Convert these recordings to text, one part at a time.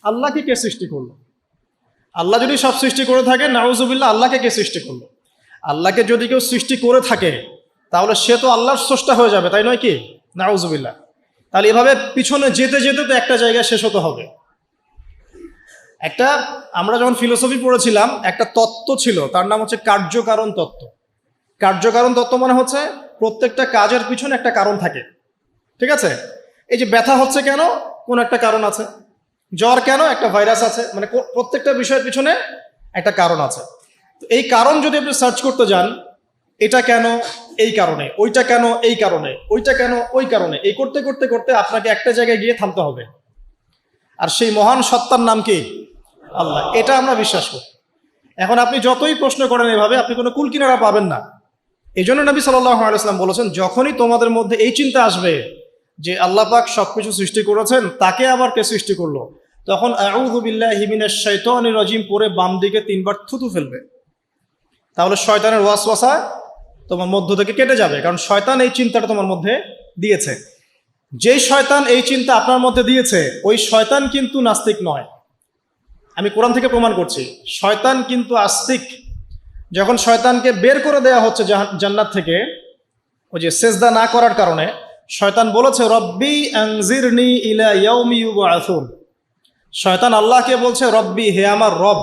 আল্লাহকে কে সৃষ্টি করলো? আল্লাহ যদি সব সৃষ্টি করে থাকে, নাউজুবিল্লাহ, আল্লাহকে কে সৃষ্টি করলো? আল্লাহকে যদি কেউ সৃষ্টি করে থাকে তাহলে সে তো আল্লাহর স্রষ্টা হয়ে যাবে, তাই নয় কি? নাউজুবিল্লাহ। তাহলে এভাবে পিছনে যেতে যেতে তো একটা জায়গায় শেষ হতে হবে। আমরা যখন ফিলোসফি পড়েছিলাম একটা তত্ত্ব ছিল, তার নাম হচ্ছে কার্যকারণ তত্ত্ব। কার্যকারণ তত্ত্ব মানে হচ্ছে প্রত্যেকটা কাজের পিছনে একটা কারণ থাকে। ঠিক আছে? এই যে ব্যথা হচ্ছে কেন? কোন একটা কারণ আছে। জ্বর কেন? একটা ভাইরাস আছে। মানে প্রত্যেকটা বিষয়ের পিছনে একটা কারণ আছে। তো এই কারণ যদি আপনি সার্চ করতে যান, এটা কেন? এই কারণে। ওইটা কেন? এই কারণে। ওইটা কেন? ওই কারণে। এই করতে করতে করতে আপনাকে একটা জায়গায় গিয়ে থামতে হবে। আর সেই মহান সত্তার নাম কি? আল্লাহ। এটা আমরা বিশ্বাস করি। এখন আপনি যতই প্রশ্ন করেন এভাবে, আপনি কোনো কুল কিনারা পাবেন না। এই জন্য নবী সাল্লাল্লাহু আলাইহি ওয়াসাল্লাম বলেছেন, যখনই তোমাদের মধ্যে এই চিন্তা আসবে যে আল্লাহ পাক সবকিছু সৃষ্টি করেছেন, তাকে আবার কে সৃষ্টি করলো, তখন আউযু বিল্লাহি মিনাশ শাইতানির রাজিম পরে বাম দিকে 3 বার থুতু ফেলবে। তাহলে শয়তানের ওয়াসওয়াসা তোমার মধ্য থেকে কেটে যাবে, কারণ শয়তান এই চিন্তাটা তোমার মধ্যে দিয়েছে। যেই শয়তান এই চিন্তা আপনার মধ্যে দিয়েছে, ওই শয়তান কিন্তু নাস্তিক নয়। আমি কোরআন থেকে প্রমাণ করছি, শয়তান কিন্তু আস্তিক। যখন শয়তানকে বের করে দেওয়া হচ্ছে জান্নাত থেকে, ওই যে সেজদা না করার কারণে, শয়তান বলেছে রব্বি আনজিরনি ইলা ইয়াউমি ইউবআসুন। শয়তান আল্লাহকে বলছে, রব্বি, হে আমার রব,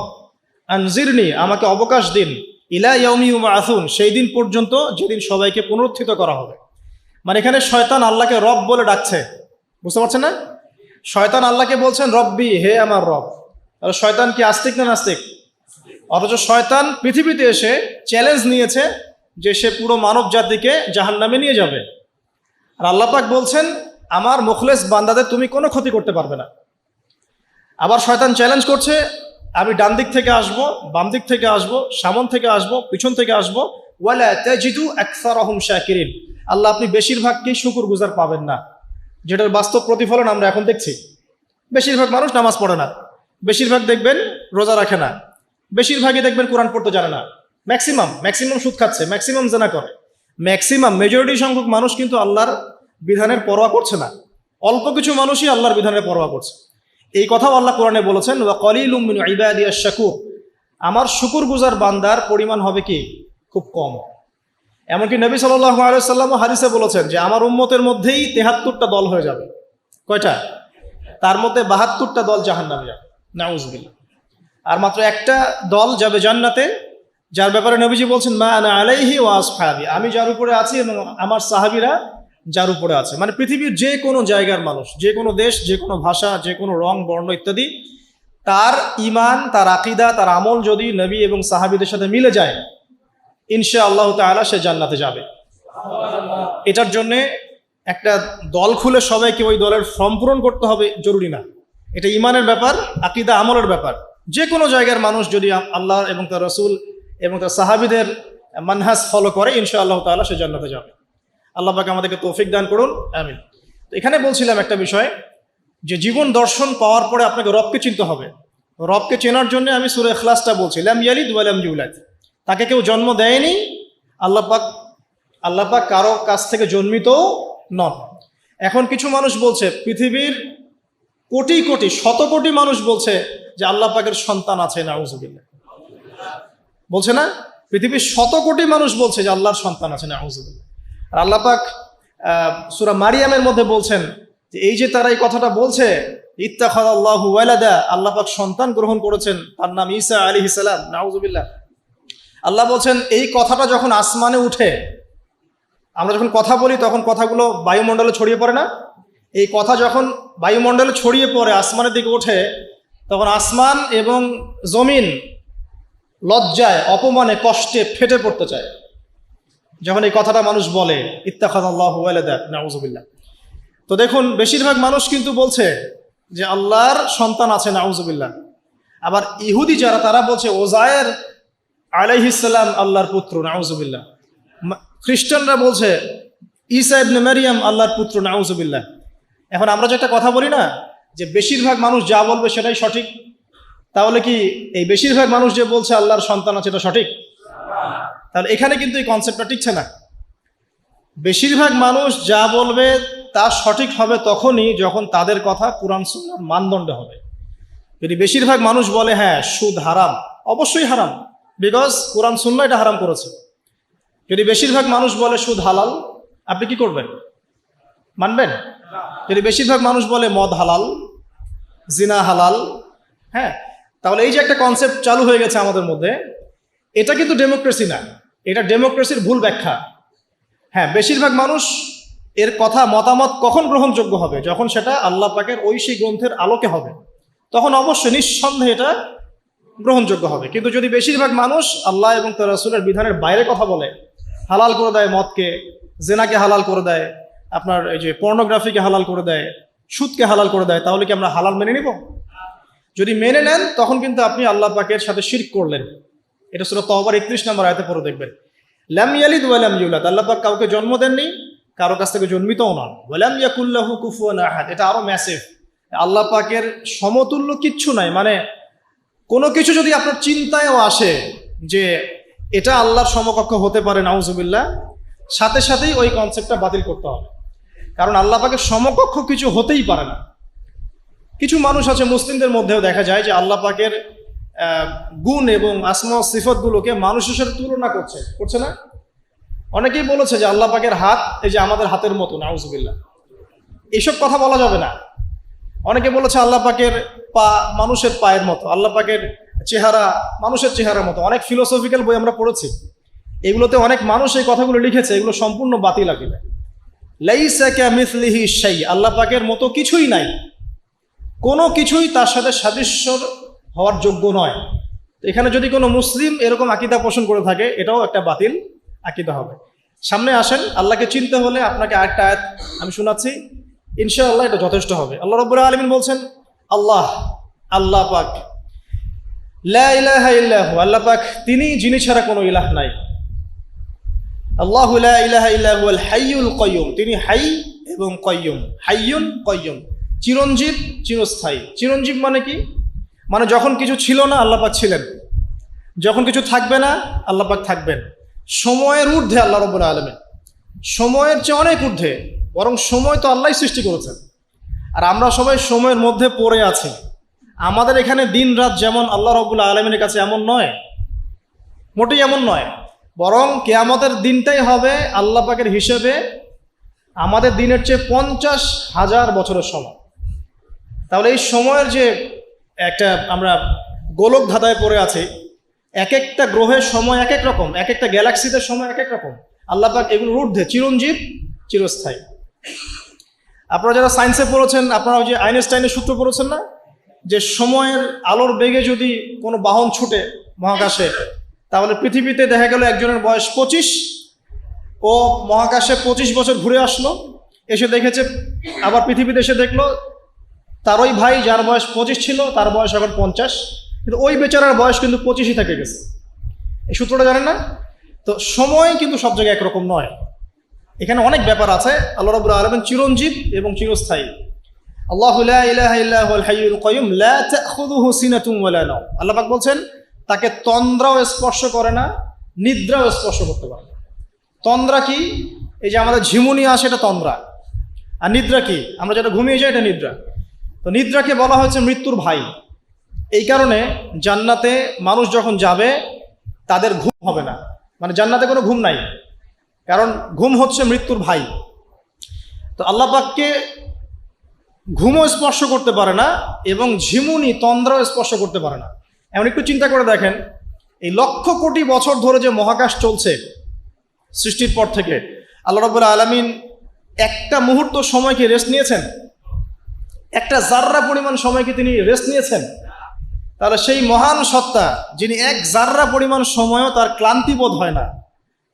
আনজিরনি, আমাকে অবকাশ দিন, ইলা ইয়াউমি ইউবআসুন, সেই দিন পর্যন্ত যেদিন সবাইকে পুনরুত্থিত করা হবে। মানে এখানে শয়তান আল্লাহকে রব বলে ডাকছে, বুঝতে পারছেন না? শয়তান আল্লাহকে বলছেন রব্বি, হে আমার রব। তাহলে শয়তান কি আস্তিক না নাস্তিক? অথচ শয়তান পৃথিবীতে এসে চ্যালেঞ্জ নিয়েছে যে সে পুরো মানব জাতিকে জাহান্নামে নিয়ে যাবে। আর আল্লাহ পাক বলছেন, আমার মুখলেস বান্দাদের তুমি কোনো ক্ষতি করতে পারবে না। আবার শয়তান চ্যালেঞ্জ করছে, আমি ডান দিক থেকে আসবো, বাম দিক থেকে আসবো, সামন থেকে আসবো, পিছন থেকে আসবো, ওয়ালা তাজিদু আকসারহুম শাকিরিন। আল্লাহ, আপনি বেশিরভাগকেই শুকরগুজার পাবেন না। যেটার বাস্তব প্রতিফলন আমরা এখন দেখছি। বেশিরভাগ মানুষ নামাজ পড়ে না, বেশিরভাগ দেখবেন রোজা রাখে না, বেশিরভাগই দেখবেন কোরআন পড়তে জানে না, ম্যাক্সিমাম সুদ খাচ্ছে, ম্যাক্সিমাম জেনা করে, মেজরিটি সংখ্যক মানুষ কিন্তু আল্লাহর বিধানের পরোয়া করছে না। অল্প কিছু মানুষই আল্লাহর বিধানের পরোয়া করছে। এই কথাও আল্লাহ কোরআনে বলেছেন, ওয়া কলিলুম মিন ইবাদিয়াশ শাকুর, আমার শুকরগুজার বান্দার পরিমাণ হবে কি? খুব কম। এমনকি নবী সাল্লাল্লাহু আলাইহি ওয়াসাল্লাম হাদিসে বলেছেন যে আমার উম্মতের মধ্যেই 73টা দল হয়ে যাবে। কয়টা? তার মধ্যে 72টা দল জাহান্নামে যাবে, নাউজুবিল্লাহ। আর মাত্র একটা দল যাবে জান্নাতে, যার ব্যাপারে নবীজি বলছেন, মা আনা আলাইহি ওয়া আসহাবি, আমি যার উপরে আছি এবং আমার সাহাবীরা যার উপরে আছে। মানে পৃথিবীর যে কোনো জায়গার মানুষ, যে কোনো দেশ, যে কোনো ভাষা, যে কোনো রং বর্ণ ইত্যাদি, তার ঈমান, তার আকীদা, তার আমল যদি নবী এবং সাহাবীদের সাথে মিলে যায়, ইনশাআল্লাহ তাআলা সে জান্নাতে যাবে। এটার জন্যে একটা দল খুলে সবাইকে ওই দলের ফর্ম পূরণ করতে হবে জরুরি না। এটা ঈমানের ব্যাপার, আকীদা আমলের ব্যাপার। যে কোনো জায়গার মানুষ যদি আল্লাহ এবং তার রাসূল এবং তার সাহাবীদের মানহাজ ফলো করে, ইনশাআল্লাহ তাআলা সে জান্নাতে যাবে। আল্লাহ পাক আমাদেরকে তৌফিক দান করুন, আমিন। তো এখানে বলছিলাম একটা বিষয়, যে জীবন দর্শন পাওয়ার পরে আপনাকে রবকে চিনতে হবে। রবকে চেনার জন্য আমি সূরা ইখলাসটা বলছি, লাম ইয়ালিদ ওয়া লাম ইউলাদ, তাকে কেউ জন্ম দেয়নি, আল্লাহ পাক কারো কাছ থেকে জন্মিত নন। এখন কিছু মানুষ বলছে, পৃথিবীর কোটি কোটি, শত কোটি মানুষ বলছে যে আল্লাহ পাকের সন্তান আছে, নাউজুবিল্লাহ। বলছে না? পৃথিবীর শত কোটি মানুষ বলছে যে আল্লাহর সন্তান আছে, নাউজুবিল্লাহ। আর আল্লাহ পাক সূরা মারিয়ামের মধ্যে বলছেন যে এই যে তারা এই কথাটা বলছে, ইত্তাখাযাল্লাহু ওয়ালাদা, আল্লাহ পাক সন্তান গ্রহণ করেছেন, তার নাম ঈসা আলাইহিস সালাম, নাউজুবিল্লাহ। আল্লাহ বলছেন এই কথাটা যখন আসমানে উঠে, আমরা যখন কথা বলি তখন কথাগুলো বায়ুমণ্ডলে ছড়িয়ে পড়ে না? এই কথা যখন বায়ুমণ্ডলে ছড়িয়ে পড়ে, আসমানের দিকে ওঠে, তখন আসমান এবং জমিন লজ্জায়, অপমানে, কষ্টে ফেটে পড়তে চায় যখন এই কথাটা মানুষ বলে, ইত্তাখাযাল্লাহু ওয়ালাদা, নাউজুবিল্লাহ। তো দেখুন, বেশিরভাগ মানুষ কিন্তু বলছে যে আল্লাহর সন্তান আছে, নাউজুবিল্লাহ। আবার ইহুদি যারা, তারা বলছে ওজায়ের আলাইহিস সালাম আল্লাহর পুত্র, নাউজুবিল্লাহ। খ্রিস্টানরা বলছে ঈসা ইবনে মারিয়াম আল্লাহর পুত্র, নাউজুবিল্লাহ। এখন আমরা যেটা কথা বলি না, যে বেশিরভাগ মানুষ যা বলবে সেটাই সঠিক, তাহলে কি এই বেশিরভাগ মানুষ যে বলছে আল্লাহর সন্তান আছে, এটা সঠিক? তাহলে এখানে কিন্তু এই কনসেপ্টটা টিকছে না। বেশিরভাগ মানুষ যা বলবে তা সঠিক হবে তখনই যখন তাদের কথা কুরআন সুন্নাহর মানদণ্ডে হবে। যদি বেশিরভাগ মানুষ বলে হ্যাঁ সুদ হারাম, অবশ্যই হারাম, বিকজ কোরআন সুন্নাহ এটা হারাম করেছে। যদি বেশিরভাগ মানুষ বলে সুদ হালাল, আপনি কি করবেন? মানবেন? যদি বেশিরভাগ মানুষ বলে মদ হালাল, জিনা হালাল, হ্যাঁ, তাহলে এই যে একটা কনসেপ্ট চালু হয়ে গেছে আমাদের মধ্যে, এটা কিন্তু ডেমোক্রেসি না, এটা ডেমোক্রেসির ভুল ব্যাখ্যা। হ্যাঁ, বেশিরভাগ মানুষ এর কথা মতামত কখন গ্রহণযোগ্য হবে? যখন সেটা আল্লাহ পাকের ঐশী গ্রন্থের আলোকে হবে, তখন অবশ্যই নিঃসন্দেহে এটা গ্রহণযোগ্য হবে। কিন্তু যদি বেশিরভাগ মানুষ আল্লাহ এবং তার রাসূলের বিধানের বাইরে কথা বলে, হালাল করে দেয় মদকে, জেনাকে হালাল করে দেয়, আপনার এই যে পর্নোগ্রাফিকে হালাল করে দেয়, সুদকে হালাল করে দেয়, তাহলে কি আমরা হালাল মেনে নিব? যদি মেনে নেন তখন কিন্তু আপনি আল্লাহ পাকের সাথে শিরক করলেন। এটা সূরা তাওবার 31 নম্বর আয়াতে পড়ে দেখবেন। লাম ইয়ালিদ ওয়া লাম ইউলাদ, আল্লাহ পাক কাউকে জন্ম দেননি, কারো কাছ থেকে জন্মিতও নন। ওয়া লাম ইয়াকুল লাহু কুফুয়ান আহাদ, এটা আরো ম্যাসিভ। আল্লাহ পাকের সমতুল্য কিচ্ছু নাই। মানে কোনো কিছু যদি আপনার চিন্তায়ও আসে যে এটা আল্লাহর সমকক্ষ হতে পারে, নাউজুবিল্লাহ, সাথে সাথেই ওই কনসেপ্টটা বাতিল করতে হবে। কারণ আল্লাহ পাকের সমকক্ষ কিছু হতেই পারে না। কিছু মানুষ আছে মুসলিমদের মধ্যেও দেখা যায় যে আল্লাহ পাকের গুণ এবং আসমা ও সিফতগুলোকে মানুষের সাথে তুলনা করছে না? অনেকেই বলেছে যে আল্লাহ পাকের হাত এই যে আমাদের হাতের মতো, নাউজুবিল্লাহ, এইসব কথা বলা যাবে না। অনেকে বলেছে আল্লাহ পাকের পা মানুষের পায়ের মতো, আল্লাহ পাকের চেহারা মানুষের চেহারার মতো। অনেক ফিলোসফিক্যাল বই আমরা পড়েছি, এগুলোতে অনেক মানুষ এই কথাগুলো লিখেছে, এগুলো সম্পূর্ণ বাতিল আকিদা। লাইসা কামিসলিহি শাই, আল্লাহ পাকের মতো কিছুই নাই, কোনো কিছুই তার সাথে সাদৃশ্য হওয়ার যোগ্য নয়। এখানে যদি কোনো মুসলিম এরকম আকিদা পোষণ করে থাকে, এটাও একটা বাতিল আকিদা হবে। সামনে আসেন, আল্লাহকে চিনতে হলে আপনাকে আরেকটা আয়াত আমি শোনাচ্ছি, ইনশাআল্লাহ এটা যথেষ্ট হবে। আল্লাহ রাব্বুল আলামিন বলছেন, আল্লাহ পাক, লা ইলাহা ইল্লাহু, আল্লাহ পাক তিনি যিনি ছাড়া কোনো ইলাহ নাই। আল্লাহু লা ইলাহা ইল্লা হুয়াল হাইয়ুল কাইয়্যুম, তিনি হাই এবং কাইয়্যুম, হাইয়ুন কাইয়্যুম, চিরঞ্জীব চিরস্থায়ী। চিরঞ্জীব মানে কি? মানে যখন কিছু ছিল না আল্লাহ পাক ছিলেন, যখন কিছু থাকবে না আল্লাহ পাক থাকবেন। সময়ের ঊর্ধ্বে আল্লাহ রাব্বুল আলামিন, সময়ের চেয়ে অনেক ঊর্ধ্বে, বরং সময় তো আল্লাহই সৃষ্টি করেছেন, আর আমরা সবাই সময়ের মধ্যে পড়ে আছি। আমাদের এখানে দিন রাত যেমন আল্লাহ রাব্বুল আলামিনের কাছে এমন নয়, মোটেই এমন নয়, বরং কিয়ামতের দিনটাই হবে আল্লাহ পাকের হিসেবে আমাদের দিনের চেয়ে 50,000 বছরের সময়। তাহলে এই সময়ের যে একটা আমরা গোলক ধাঁধায় পড়ে আছি, এক একটা গ্রহের সময় এক এক রকম, এক একটা গ্যালাক্সিতে সময় এক এক রকম। আল্লাহ পাক এগুলোর ঊর্ধ্বে, চিরঞ্জীব চিরস্থায়ী। আপনারা যারা সায়েন্সে পড়েছেন, আপনারা ওই যে আইনস্টাইনের সূত্র পড়েছেন না, যে সময়ের আলোর বেগে যদি কোনো বাহন ছুটে মহাকাশে, তাহলে পৃথিবীতে দেখা গেল একজনের বয়স 25, ও মহাকাশে 25 বছর ঘুরে আসলো, এসে দেখেছে, আবার পৃথিবীতে এসে দেখলো তার ওই ভাই যার বয়স 25 ছিল তার বয়স এখন 50, কিন্তু ওই বেচারার বয়স কিন্তু 25ই থেকে গেছে। এই সূত্রটা জানেন না? তো সময় কিন্তু সব জায়গায় একরকম নয়, এখানে অনেক ব্যাপার আছে। আল্লাহ রাব্বুল আলামিন চিরঞ্জীব এবং চিরস্থায়ী। আল্লাহু লা ইলাহা ইল্লা হুয়াল হাইয়ুল কাইয়্যুম লা তাখুযুহু সিনাতুন ওয়া লা নাওম, আল্লাহ পাক বলছেন তাকে তন্দ্রাও স্পর্শ করে না, নিদ্রাও স্পর্শ করতে পারে না। তন্দ্রা কি? এই যে আমাদের ঝিমুনি আসে, এটা তন্দ্রা। আর নিদ্রা কি? আমরা যেটা ঘুমিয়ে যাই, এটা নিদ্রা। তো নিদ্রাকে বলা হয়েছে মৃত্যুর ভাই। এই কারণে জান্নাতে মানুষ যখন যাবে তাদের ঘুম হবে না, মানে জান্নাতে কোনো ঘুম নাই, কারণ ঘুম হচ্ছে মৃত্যুর ভাই। তো আল্লাহ পাককে ঘুমও স্পর্শ করতে পারে না এবং ঝিমুনি তন্দ্রাও স্পর্শ করতে পারে না। এমন একটু চিন্তা করে দেখেন, এই লক্ষ কোটি বছর ধরে যে মহাকাশ চলছে সৃষ্টির পর থেকে, আল্লাহ রাব্বুল আলামিন একটা মুহূর্ত সময়কে রেস্ট নিয়েছেন? একটা জাররা পরিমাণ সময়কে তিনি রেস্ট নিয়েছেন? তাহলে সেই মহান সত্তা যিনি এক জাররা পরিমাণ সময়ও তার ক্লান্তি বোধ হয় না,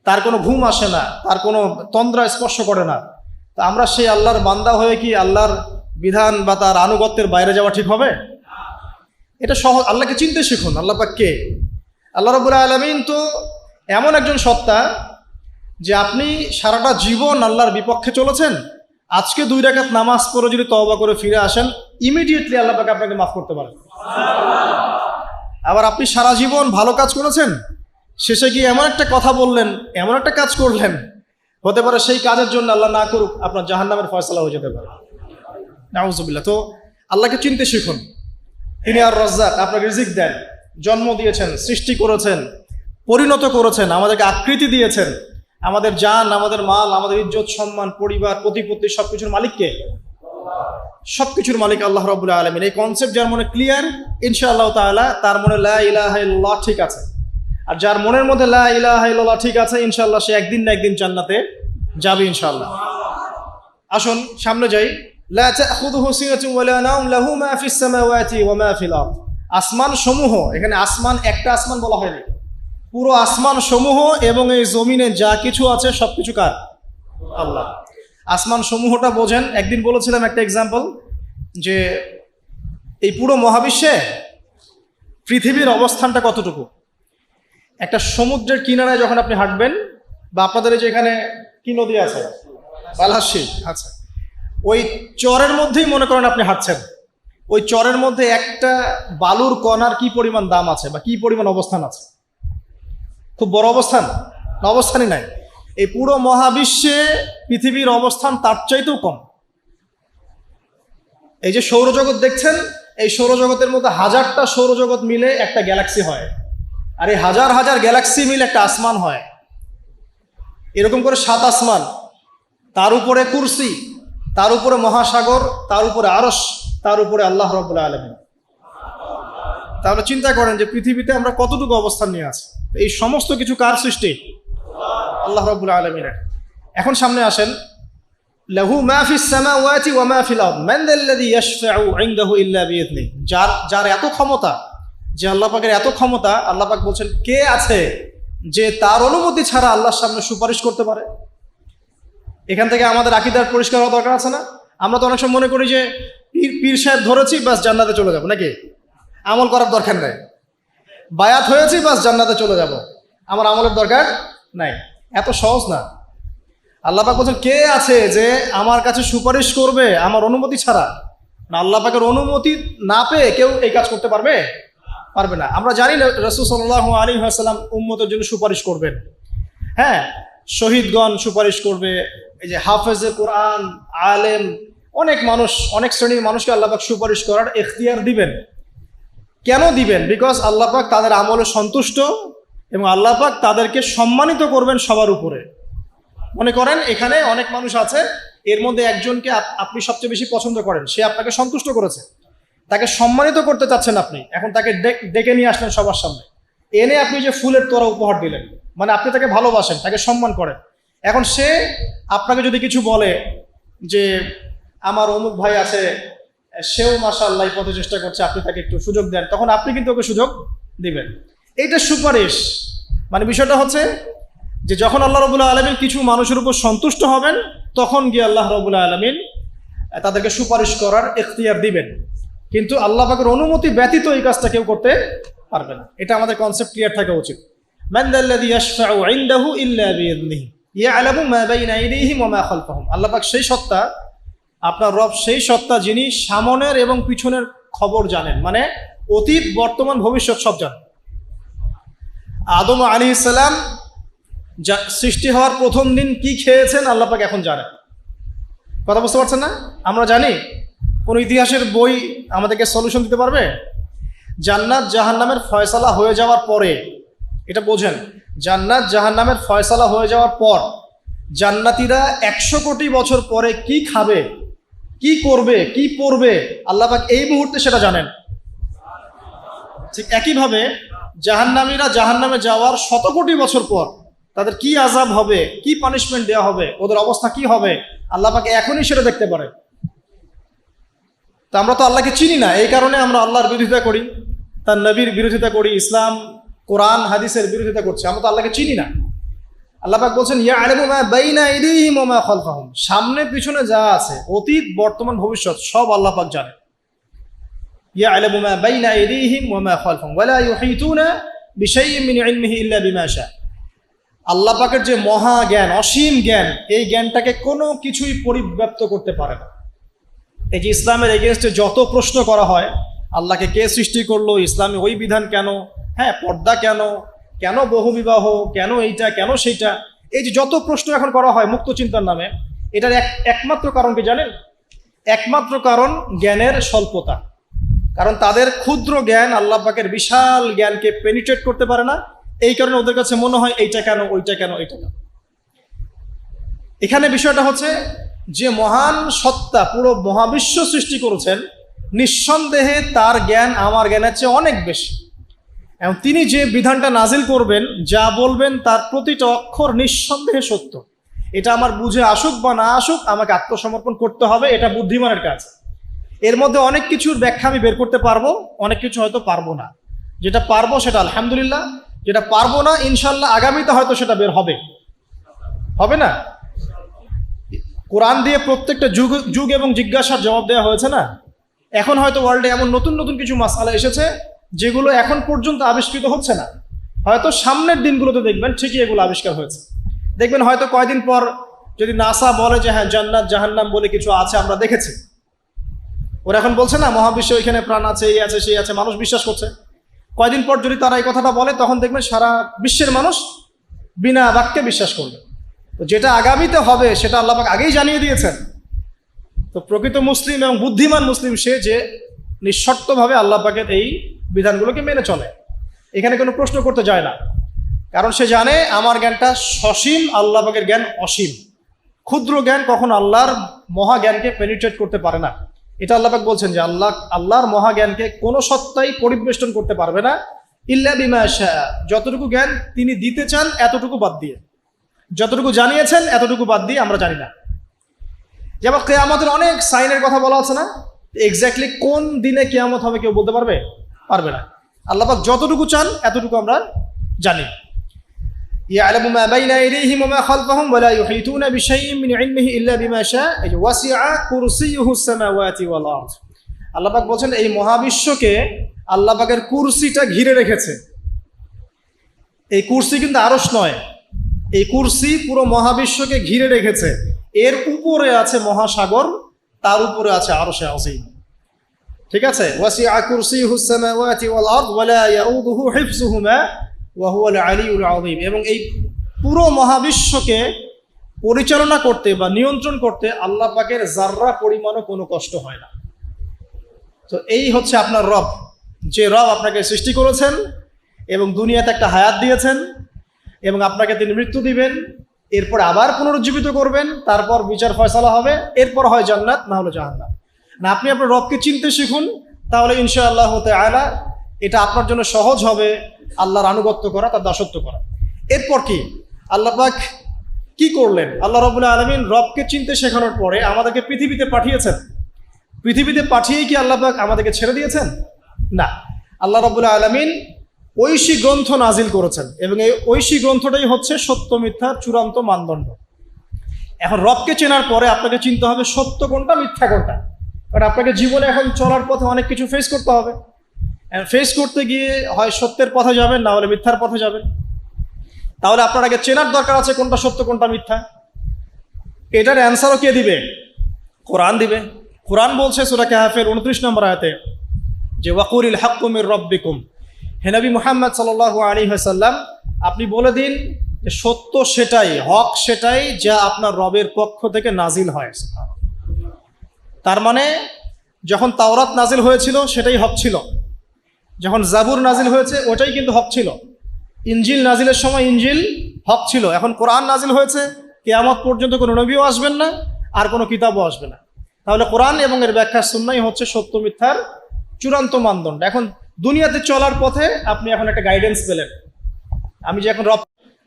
তার কোনো ঘুম আসে না, তার কোনো তন্দ্রা স্পর্শ করে না, তা আমরা সেই আল্লাহর বান্দা হয়ে কি আল্লাহর বিধান বা তার আনুগত্যের বাইরে যাওয়া ঠিক হবে? এটা সহজ। আল্লাহকে চিনতে শিখুন। আল্লাহ পাক কে? আল্লাহ রাব্বুল আলামিন তো এমন একজন সত্তা যে আপনি সারাটা জীবন আল্লাহর বিপক্ষে চলেছেন, আজকে 2 রাকাত নামাজ পড়ে যদি তওবা করে ফিরে আসেন, ইমিডিয়েটলি আল্লাহ পাক আপনাকে মাফ করতে পারেন। আবার আপনি সারা জীবন ভালো কাজ করেছেন, শেষে গিয়ে এমন একটা কথা বললেন, এমন একটা কাজ করলেন, হতে পারে সেই কাজের জন্য আল্লাহ না করুক আপনার জাহান্নামের ফয়সালা হয়ে যেতে পারে, নাউজুবিল্লাহ। তো আল্লাহকে চিনতে শিখুন। তিনি আর রাজ্জাক, আপনাকে রিজিক দেন, জন্ম দিয়েছেন, সৃষ্টি করেছেন, পরিণত করেছেন, আমাদেরকে আকৃতি দিয়েছেন, আমাদের জান, আমাদের মাল, আমাদের ইজ্জত সম্মান, পরিবার, প্রতিপত্তি সবকিছুর মালিককে, সবকিছুর মালিক আল্লাহ রাব্বুল আলামিন। এই কনসেপ্ট যার মনে ক্লিয়ার, ইনশাআল্লাহ তাআলা তার মনে লা ইলাহা ইল্লাল্লাহ ঠিক আছে। আর যার মনের মধ্যে লা ইলাহা ইল্লাল্লাহ ঠিক আছে, ইনশাআল্লাহ সে একদিন না একদিন জান্নাতে যাবে ইনশাআল্লাহ। আসুন সামনে যাই। লা তাখুযুহু সিনাতুন ওয়া লা নাওম লাহু মা ফিস সামাওয়াতি ওয়া মা ফিল আরদ। আসমান সমূহ, এখানে আসমান একটা আসমান বলা হয়নি, পুরো আসমান সমূহ এবং এই জমিনে যা কিছু আছে সবকিছু কার? আল্লাহ। আসমান সমূহটা বোঝেন। একদিন বলেছিলাম একটা এক্সাম্পল, যে এই পুরো মহাবিশ্বে পৃথিবীর অবস্থানটা কতটুকু। একটা সমুদ্রের কিনারায় যখন আপনি হাঁটবেন, বা আপনাদের এই যে এখানে কি নদী আছে, বালহাসি, আচ্ছা, ওই চরের মধ্যেই মনে করেন আপনি হাঁটছেন, ওই চরের মধ্যে একটা বালুর কণার কি পরিমাণ দাম আছে বা কি পরিমাণ অবস্থান আছে? খুব বড় অবস্থান না? অবস্থানই নাই। এই পুরো মহাবিশ্বে পৃথিবীর অবস্থান তার চাইতেও কম। এই যে সৌরজগৎ দেখছেন, এই সৌরজগতের মধ্যে হাজারটা সৌরজগৎ মিলে একটা গ্যালাক্সি হয়, আর এই হাজার হাজার গ্যালাক্সি মিলে একটা আসমান হয়। এরকম করে 7 আসমান, তার উপরে কুরসি, তার উপরে মহাসাগর, তার উপরে আরশ, তার উপরে আল্লাহ রাব্বুল আলামিন। তাহলে চিন্তা করেন যে পৃথিবীতে আমরা কতটুকু অবস্থান নিয়ে আছি। এই সমস্ত কিছু কার সৃষ্টি? আল্লাহ রাব্বুল আলামিনের। এখন সামনে আসেন, লাহু মা ফিস সামাওয়াতি ওয়া মা ফিল আরদ মান যাল্লাযী ইয়াশফাউ ইনদাহু ইল্লা বিইذনিহি। যার এত ক্ষমতা, যে আল্লাহ পাকের এত ক্ষমতা, আল্লাহ পাক বলছেন কে আছে যে তার অনুমতি ছাড়া আল্লাহর সামনে সুপারিশ করতে পারে। এখান থেকে আমাদের আকীদার পরিষ্কার হওয়া দরকার আছে না? আমরা তো অনেক সময় মনে করি যে পীর সাহেব ধরেছি বাস জান্নাতে চলে যাব, নাকি? আমল করার দরকার নাই, বায়াত হয়েছি বাস জান্নাতে চলে যাব, আমার আমলের দরকার নাই। এত সহজ না। আল্লাহ পাক বলছেন কে আছে যে আমার কাছে সুপারিশ করবে আমার অনুমতি ছাড়া? না, আল্লাহ পাকের অনুমতি না পেয়ে কেউ এই কাজ করতে পারবে না। আমরা জানি না রাসূল সাল্লাল্লাহু আলাইহি ওয়াসাল্লাম উম্মতের জন্য সুপারিশ করবেন। হ্যাঁ, শহীদগণ সুপারিশ করবে, এই যে হাফেজে কোরআন, আলেম, অনেক মানুষ, অনেক শ্রেণীর মানুষকে আল্লাহ পাক সুপারিশ করার এখতিয়ার দিবেন। কেন দিবেন? বিকজ আল্লাহ পাক তাদের আমলে সন্তুষ্ট এবং আল্লাহ পাক তাদেরকে সম্মানিত করবেন সবার উপরে। মনে করেন এখানে অনেক মানুষ আছে, এর মধ্যে একজনকে আপনি সবচেয়ে বেশি পছন্দ করেন, সে আপনাকে সন্তুষ্ট করেছে, তাকে সম্মানিত করতে চাচ্ছেন আপনি। এখন তাকে ডেকে নিয়ে আসলেন সবার সামনে, এনে আপনি যে ফুলের তোড়া উপহার দিলেন, মানে আপনি তাকে ভালোবাসেন, তাকে সম্মান করেন। এখন সে আপনাকে যদি কিছু বলে যে আমার অমুক ভাই আছে, সেও মাশাআল্লাহ পথে চেষ্টা করছে, আপনি তাকে একটু সুযোগ দেন, তখন আপনি কিন্তু ওকে সুযোগ দিবেন। এইটা সুপারিশ। মানে বিষয়টা হচ্ছে যে যখন আল্লাহ রাব্বুল আলামিন কিছু মানুষের উপর সন্তুষ্ট হবেন, তখন গিয়ে আল্লাহ রাব্বুল আলামিন তাদেরকে সুপারিশ করার এখতিয়ার দিবেন। কিন্তু আল্লাহ পাকের অনুমতি ব্যতীত এই কাজটা কেউ করতে পারবে না। এটা আমাদের কনসেপ্ট ক্লিয়ার থাকা উচিত। মান যাল্লাযী ইয়াশফাউ ইনদাহু ইল্লা বিইذনিহি ইয়ালামু মা বাইনা আইদিহিম ওয়া মা খালফাহুম। আল্লাহ পাক সেই সত্তা, আপনার রব সেই সত্তা যিনি সামনের এবং পিছনের খবর জানেন, মানে অতীত, বর্তমান, ভবিষ্যৎ সব জানেন। আদম আলাইহিস সালাম সৃষ্টি হওয়ার প্রথম দিন কি খেয়েছেন আল্লাহ পাক এখন জানেন। কথা বুঝতে পারছেন না? আমরা জানি? কোন ইতিহাসের বই আমাদেরকে সলিউশন দিতে পারবে? জান্নাত জাহান্নামের ফয়সালা হয়ে যাওয়ার পরে, এটা বোঝেন, জান্নাত জাহান্নামের ফয়সালা হয়ে যাওয়ার পর জান্নাতীরা 100 কোটি বছর পরে কি খাবে, কি করবে, কি পড়বে, আল্লাহ পাক এই মুহূর্তে সেটা জানেন। ঠিক একইভাবে জাহান্নামীরা জাহান্নামে যাওয়ার 100 কোটি বছর পর তাদের কি আযাব হবে, কি পানিশমেন্ট দেওয়া হবে, ওদের অবস্থা কি হবে, আল্লাহ পাক এখনই সেটা দেখতে পারে। তো আমরা তো আল্লাহকে চিনি না, এই কারণে আমরা আল্লাহর বিরোধিতা করি, তার নবীর বিরোধিতা করি, ইসলাম, কোরআন, হাদিসের বিরোধিতা করছি। আমরা তো আল্লাহকে চিনি না। আল্লাহ পাক বলছেন ইয়ালামু মা বাইনা আইদিহিম ওয়া মা খালফাহুম, সামনে পিছনে যা আছে, অতীত, বর্তমান, ভবিষ্যৎ সব আল্লাহ পাক জানেন। ইয়ালামু মা বাইনা আইদিহিম ওয়া মা খালফাহুম ওয়া লা ইউহিতুনা বিশাইইন মিন ইলমিহি ইল্লা বিমা শা। আল্লাহ পাকের যে মহা জ্ঞান, অসীম জ্ঞান, এই জ্ঞানটাকে কোনো কিছুই পরিব্যাপ্ত করতে পারে না। এই যে ইসলামের এগেনস্টে যত প্রশ্ন করা হয়, আল্লাহকে কে সৃষ্টি করলো, ইসলামে ওই বিধান কেন, হ্যাঁ পর্দা কেন, কেন বহুবিবাহ, কেন এইটা, কেন সেইটা, এই যে যত প্রশ্ন এখন করা হয় মুক্ত চিন্তার নামে, এটার একমাত্র কারণ কি জানেন? একমাত্র কারণ জ্ঞানের স্বল্পতা। কারণ তাদের ক্ষুদ্র জ্ঞান আল্লাহ পাকের বিশাল জ্ঞানকে পেনিট্রেট করতে পারে না। এই কারণে ওদের কাছে মনে হয় এইটা কেন, ওইটা কেন, এইটা কেন। এখানে বিষয়টা হচ্ছে যে মহান সত্তা পুরো মহাবিশ্ব সৃষ্টি করেছেন, নিঃসন্দেহে তার জ্ঞান আমার জ্ঞানের চেয়ে অনেক বেশি। এবং তিনি যে বিধানটা নাজিল করবেন, যা বলবেন তার প্রতিটা অক্ষর নিঃসন্দেহে সত্য। এটা আমার বুঝে আসুক বা না আসুক, আমাকে আত্মসমর্পণ করতে হবে, এটা বুদ্ধিমানের কাজ। এর মধ্যে অনেক কিছুর ব্যাখ্যা আমি বের করতে পারবো, অনেক কিছু হয়তো পারবো না। যেটা পারবো সেটা আলহামদুলিল্লাহ, যেটা পারবো না ইনশাল্লাহ আগামীতে হয়তো সেটা বের হবে, হবে না? কোরআন দিয়ে প্রত্যেকটা যুগ এবং জিজ্ঞাসার জবাব দেওয়া হয়েছে না। এখন হয়তো ওয়ার্ল্ডে এমন নতুন নতুন কিছু মাসআলা এসেছে যেগুলো এখন পর্যন্ত আবিষ্কৃত হচ্ছে না, হয়তো সামনের দিনগুলোতে দেখবেন ঠিকই এগুলো আবিষ্কার হয়েছে। দেখবেন হয়তো কয়দিন পর যদি নাসা বলে যে হ্যাঁ জান্নাত জাহান্নাম বলে কিছু আছে, আমরা দেখেছি, ওরা এখন বলছে না মহাবিশ্ব এখানে প্রাণ আছে, এই আছে সেই আছে, মানুষ বিশ্বাস করছে। কয়দিন পর যদি তারা এই কথাটা বলে, তখন দেখবেন সারা বিশ্বের মানুষ বিনা বাক্যে বিশ্বাস করবে। তো যেটা আগামীতে হবে সেটা আল্লাহ পাক আগেই জানিয়ে দিয়েছেন। তো প্রকৃত মুসলিম এবং বুদ্ধিমান মুসলিম সে যে নিঃশর্তভাবে আল্লাহ পাকের এই বিধানগুলোকে মেনে চলে, এখানে কোনো প্রশ্ন করতে যায় না। কারণ সে জানে আমার জ্ঞানটা সসীম, আল্লাহ পাকের জ্ঞান অসীম। ক্ষুদ্র জ্ঞান কখন আল্লাহর মহাজ্ঞানকে পেনিট্রেট করতে পারে না। এটা আল্লাহ পাক বলছেন যে আল্লাহর মহাজ্ঞানকে কোনো সত্তাই পরিবেষ্টন করতে পারবে না, ইল্লা বিমা শা, যতটুকু জ্ঞান তিনি দিতে চান এতটুকু বাদ দিয়ে, যতটুকু জানিয়েছেন এতটুকু বাদ দিয়ে আমরা জানি না। যেমন কিয়ামতের অনেক সাইনের কথা বলা আছে না, এক্স্যাক্টলি কোন দিনে কিয়ামত হবে কেউ বলতে পারবে? পারবে না। আল্লাহ পাক যতটুকু চান এতটুকু আমরা জানি। ইয়ালামু মা বাইনা আইদিহিম ওয়া মা খালফাহুম ওয়া লা ইউহিতুনা বিশাইইন মিন ইলমিহি ইল্লা বিমা শা ওয়াসিআ কুরসিয়ুহুস সামাওয়াতি ওয়াল আরদ। আল্লাহ পাক বলেন এই মহাবিশ্বকে আল্লাহ পাকের কুরসিটা ঘিরে রেখেছে। এই কুরসি কিন্তু আরশ নয়, এই কুরসি পুরো মহাবিশ্বকে ঘিরে রেখেছে। এর উপরে আছে মহাসাগর, তার উপরে আছে আরশে আযীম। ঠিক আছে, ওয়াসিআ কুরসিয়ুহুস সামাওয়াতি ওয়াল আরদ ওয়া লা ইয়াউদুহু হিফযুহুমা ওয়া হুয়াল আলিয়্যুল আযীম। এবং এই পুরো মহাবিশ্বকে পরিচালনা করতে বা নিয়ন্ত্রণ করতে আল্লাহ পাকের যাররা পরিমাণও কোনো কষ্ট হয় না। তো এই হচ্ছে আপনার রব, যে রব আপনাকে সৃষ্টি করেছেন এবং দুনিয়াতে একটা হায়াত দিয়েছেন, এবং আপনাকে তিনি মৃত্যু দিবেন, এরপর আবার পুনরুজ্জীবিত করবেন, তারপর বিচার ফয়সালা হবে, এরপর হয় জান্নাত না হলো জাহান্নাম। না, আপনি আপনার রবকে চিনতে শিখুন, তাহলে ইনশাআল্লাহ তাআলা এটা আপনার জন্য সহজ হবে আল্লাহর আনুগত্য করা, তার দাসত্ব করা। এরপর কি আল্লাহ পাক কি করলেন? আল্লাহ রাব্বুল আলামিন রবকে চিনতে শেখানোর পরে আমাদেরকে পৃথিবীতে পাঠিয়েছেন। পৃথিবীতে পাঠিয়েই কি আল্লাহ পাক আমাদেরকে ছেড়ে দিয়েছেন? না, আল্লাহ রাব্বুল আলামিন ঐশী গ্রন্থ নাজিল করেছেন, এবং এই ঐশী গ্রন্থটাই হচ্ছে সত্য মিথ্যার চূড়ান্ত মানদণ্ড। এখন রবকে চেনার পরে আপনাকে চিনতে হবে সত্য কোনটা, মিথ্যা কোনটা। কারণ আপনাকে জীবনে এখন চলার পথে অনেক কিছু ফেস করতে হবে। ফেস করতে গিয়ে হয় সত্যের পথে যাবেন, না হলে মিথ্যার পথে যাবেন। তাহলে আপনার আগে চেনার দরকার আছে কোনটা সত্য কোনটা মিথ্যা। এটার অ্যান্সারও কে দিবে? কোরআন দিবে। কোরআন বলছে সূরা কাহফের 29 নম্বর আয়াতে যে ওয়াকুলিল হাক্কু মির রাব্বিকুম, হে নবী মুহাম্মদ সাল্লাল্লাহু আলাইহি ওয়াসাল্লাম আপনি বলে দিন যে সত্য সেটাই, হক সেটাই যা আপনার রবের পক্ষ থেকে নাজিল হয়। তার মানে যখন তাওরাত নাজিল হয়েছিল সেটাই হক ছিল, যখন জাবুর নাজিল হয়েছে ওটাই কিন্তু হক ছিল, ইনজিল নাজিলের সময় ইনজিল হক ছিল। এখন কোরআন নাজিল হয়েছে, কিয়ামত পর্যন্ত কোনো নবীও আসবেন না, আর কোনো কিতাবও আসবে না। তাহলে কোরআন এবং এর ব্যাখ্যা সুন্নাহই হচ্ছে সত্য মিথ্যার চূড়ান্ত মানদণ্ড। এখন দুনিয়াতে চলার পথে আপনি এখন একটা গাইডেন্স পেলেন, আমি যে এখন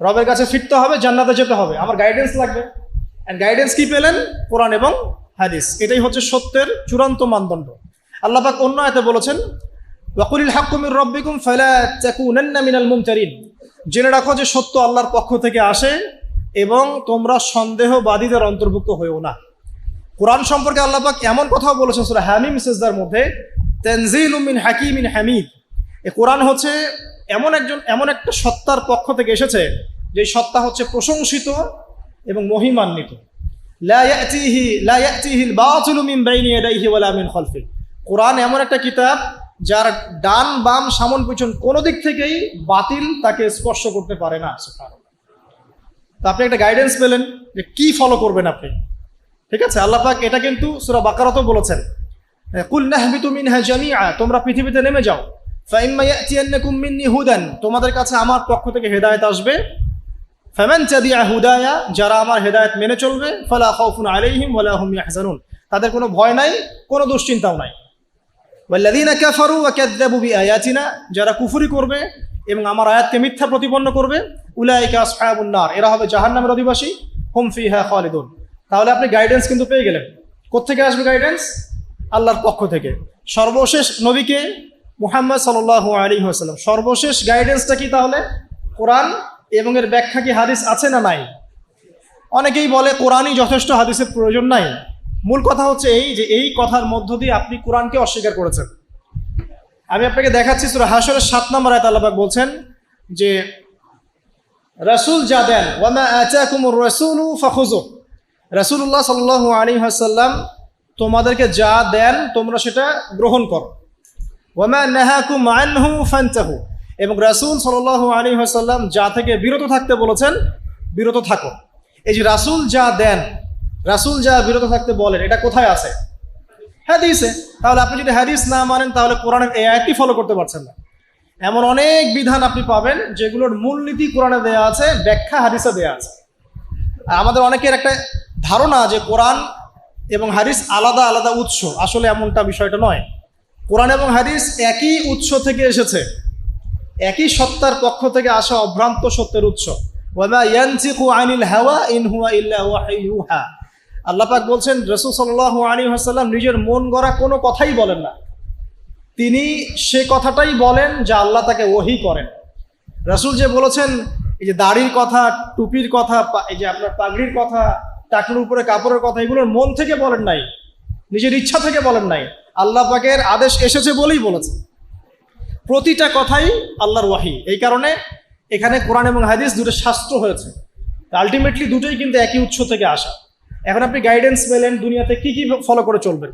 রবের কাছে ফিরতে হবে, জান্নাতে যেতে হবে, আমার গাইডেন্স লাগবে। অ্যান্ড গাইডেন্স কি পেলেন? কোরআন এবং হাদিস। এটাই হচ্ছে সত্যের চূড়ান্ত মানদণ্ড। আল্লাহ পাক অন্য আয়াতে বলেছেন ওয়াকুলিল হাক্কু মির রাব্বিকুম ফালা তাকুনান্না মিনাল মুমতারিন, জেনে রাখো যে সত্য আল্লাহর পক্ষ থেকে আসে এবং তোমরা সন্দেহবাদীদের অন্তর্ভুক্ত হয়েও না। কোরআন সম্পর্কে আল্লাহ পাক এমন কথাও বলেছেন সূরা হামিম সিজদার মধ্যে, তানজিলুম মিন হাকিমিন হামিদ। এই কোরআন হচ্ছে এমন একটা সত্তার পক্ষ থেকে এসেছে যে সত্তা হচ্ছে প্রশংসিত এবং মহিমান্বিত। লা ইয়াতিহিল বাতিলু মিন বাইনি ইয়াদাইহি ওয়ালা মিন খালফিহি। কোরআন এমন একটা কিতাব যার ডান বাম সামন পিছন কোনো দিক থেকেই বাতিল তাকে স্পর্শ করতে পারে না। তো আপনি একটা গাইডেন্স পেলেন যে কি ফলো করবেন আপনি। ঠিক আছে, আল্লাহ পাক এটা কিন্তু সূরা বাকারাতেও বলেছেন কুল নাহবিতু মিনহা জামিআ, তোমরা পৃথিবীতে নেমে যাও। ফাইম্মা ইয়াতিয়ান্নাকুম মিন্নি হুদান, তোমাদের কাছে আমার পক্ষ থেকে হেদায়েত আসবে। ফামান তাবিআ হুদায়া, যারা আমার হেদায়েত মেনে চলবে, ফালা খাউফুন আলাইহিম ওয়ালা হুম ইয়াহজানুন, তাদের কোনো ভয় নাই, কোনো দুশ্চিন্তাও নাই। ওয়াল্লাযীনা কাফারু ওয়া কাযযাবু বিআয়াতিনা, যারা কুফরি করবে এবং আমার আয়াতকে মিথ্যা প্রতিপন্ন করবে, উলাইকা আসহাবুন নার, এরা হবে জাহান্নামের অধিবাসী, হুম ফিহা খালিদুন। তাহলে আপনি গাইডেন্স কিন্তু পেয়ে গেলেন। কোত্থেকে আসবে গাইডেন্স? আল্লাহর পক্ষ থেকে। সর্বশেষ নবীকে মুহাম্মদ সাল্লাল্লাহু আলাইহি ওয়াসাল্লাম, সর্বশেষ গাইডেন্সটা কি তাহলে? কোরআন এবং এর ব্যাখ্যা কি হাদিস আছে না নাই? অনেকেই বলে কোরআনই যথেষ্ট, হাদিসের প্রয়োজন নাই। মূল কথা হচ্ছে এই যে এই কথার মধ্য দিয়ে আপনি কোরআনকে অস্বীকার করেছেন। আমি আপনাকে দেখাচ্ছি সূরা হাশরের 7 নম্বর আয়াতে আল্লাহ পাক বলছেন যে রাসূল যা দেন, ওয়া মা আতাকুমুর রাসূলু ফাখুযু, রাসূলুল্লাহ সাল্লাল্লাহু আলাইহি ওয়াসাল্লাম তোমাদেরকে যা দেন তোমরা সেটা গ্রহণ করো। ওয়া মা নাহাকুম আনহু ফান্তাহু, এবং রাসূল সাল্লাল্লাহু আলাইহি ওয়াসাল্লাম যা থেকে বিরত থাকতে বলেছেন বিরত থাকো। এই যে রাসূল যা দেন, রাসূল যা বিরত থাকতে বলেন, এটা কোথায় আছে? হাদিসে। তাহলে আপনি যদি হাদিস না মানেন তাহলে কোরআনের এই আয়াতটি ফলো করতে পারছেন না। এমন অনেক বিধান আপনি পাবেন যেগুলোর মূলনীতি কোরআনে দেয়া আছে, ব্যাখ্যা হাদিসে দেয়া আছে। আমাদের অনেকের একটা ধারণা যে কোরআন এবং হাদিস আলাদা আলাদা উৎস, আসলে এমনটা বিষয়টা নয়। কোরআন এবং হাদিস একই উৎস থেকে এসেছে, একই সত্তার পক্ষ থেকে আসা অভ্রান্ত সত্যের উৎস। ওয়া মা ইয়ানতিকু আনিল হাওয়া ইন হুয়া ইল্লা ওয়াহয়ুন ইউহা। আল্লাহ পাক বলছেন রাসূল সাল্লাল্লাহু আলাইহি ওয়াসাল্লাম নিজের মন গড়া কোনো কথাই বলেন না, তিনি সে কথাটাই বলেন যা আল্লাহ তাকে ওহী করেন। রাসূল যে বলেছেন, এই যে দাড়ির কথা, টুপির কথা, এই যে আপনার পাগড়ির কথা, টাকনুর উপরে কাপড়ের কথা, এগুলোর মন থেকে বলেন নাই, নিজের ইচ্ছা থেকে বলেন নাই, আল্লাহ পাকের আদেশ এসেছে বলেই বলেছে। প্রতিটা কথাই আল্লাহর ওয়াহী। এই কারণে এখানে কোরআন এবং হাদিস দুটো শাস্ত্র হয়েছে, আলটিমেটলি দুটোই কিন্তু একই উৎস থেকে আসা। এখন আপনি গাইডেন্স পেলেন দুনিয়াতে কি কি ফলো করে চলবেন।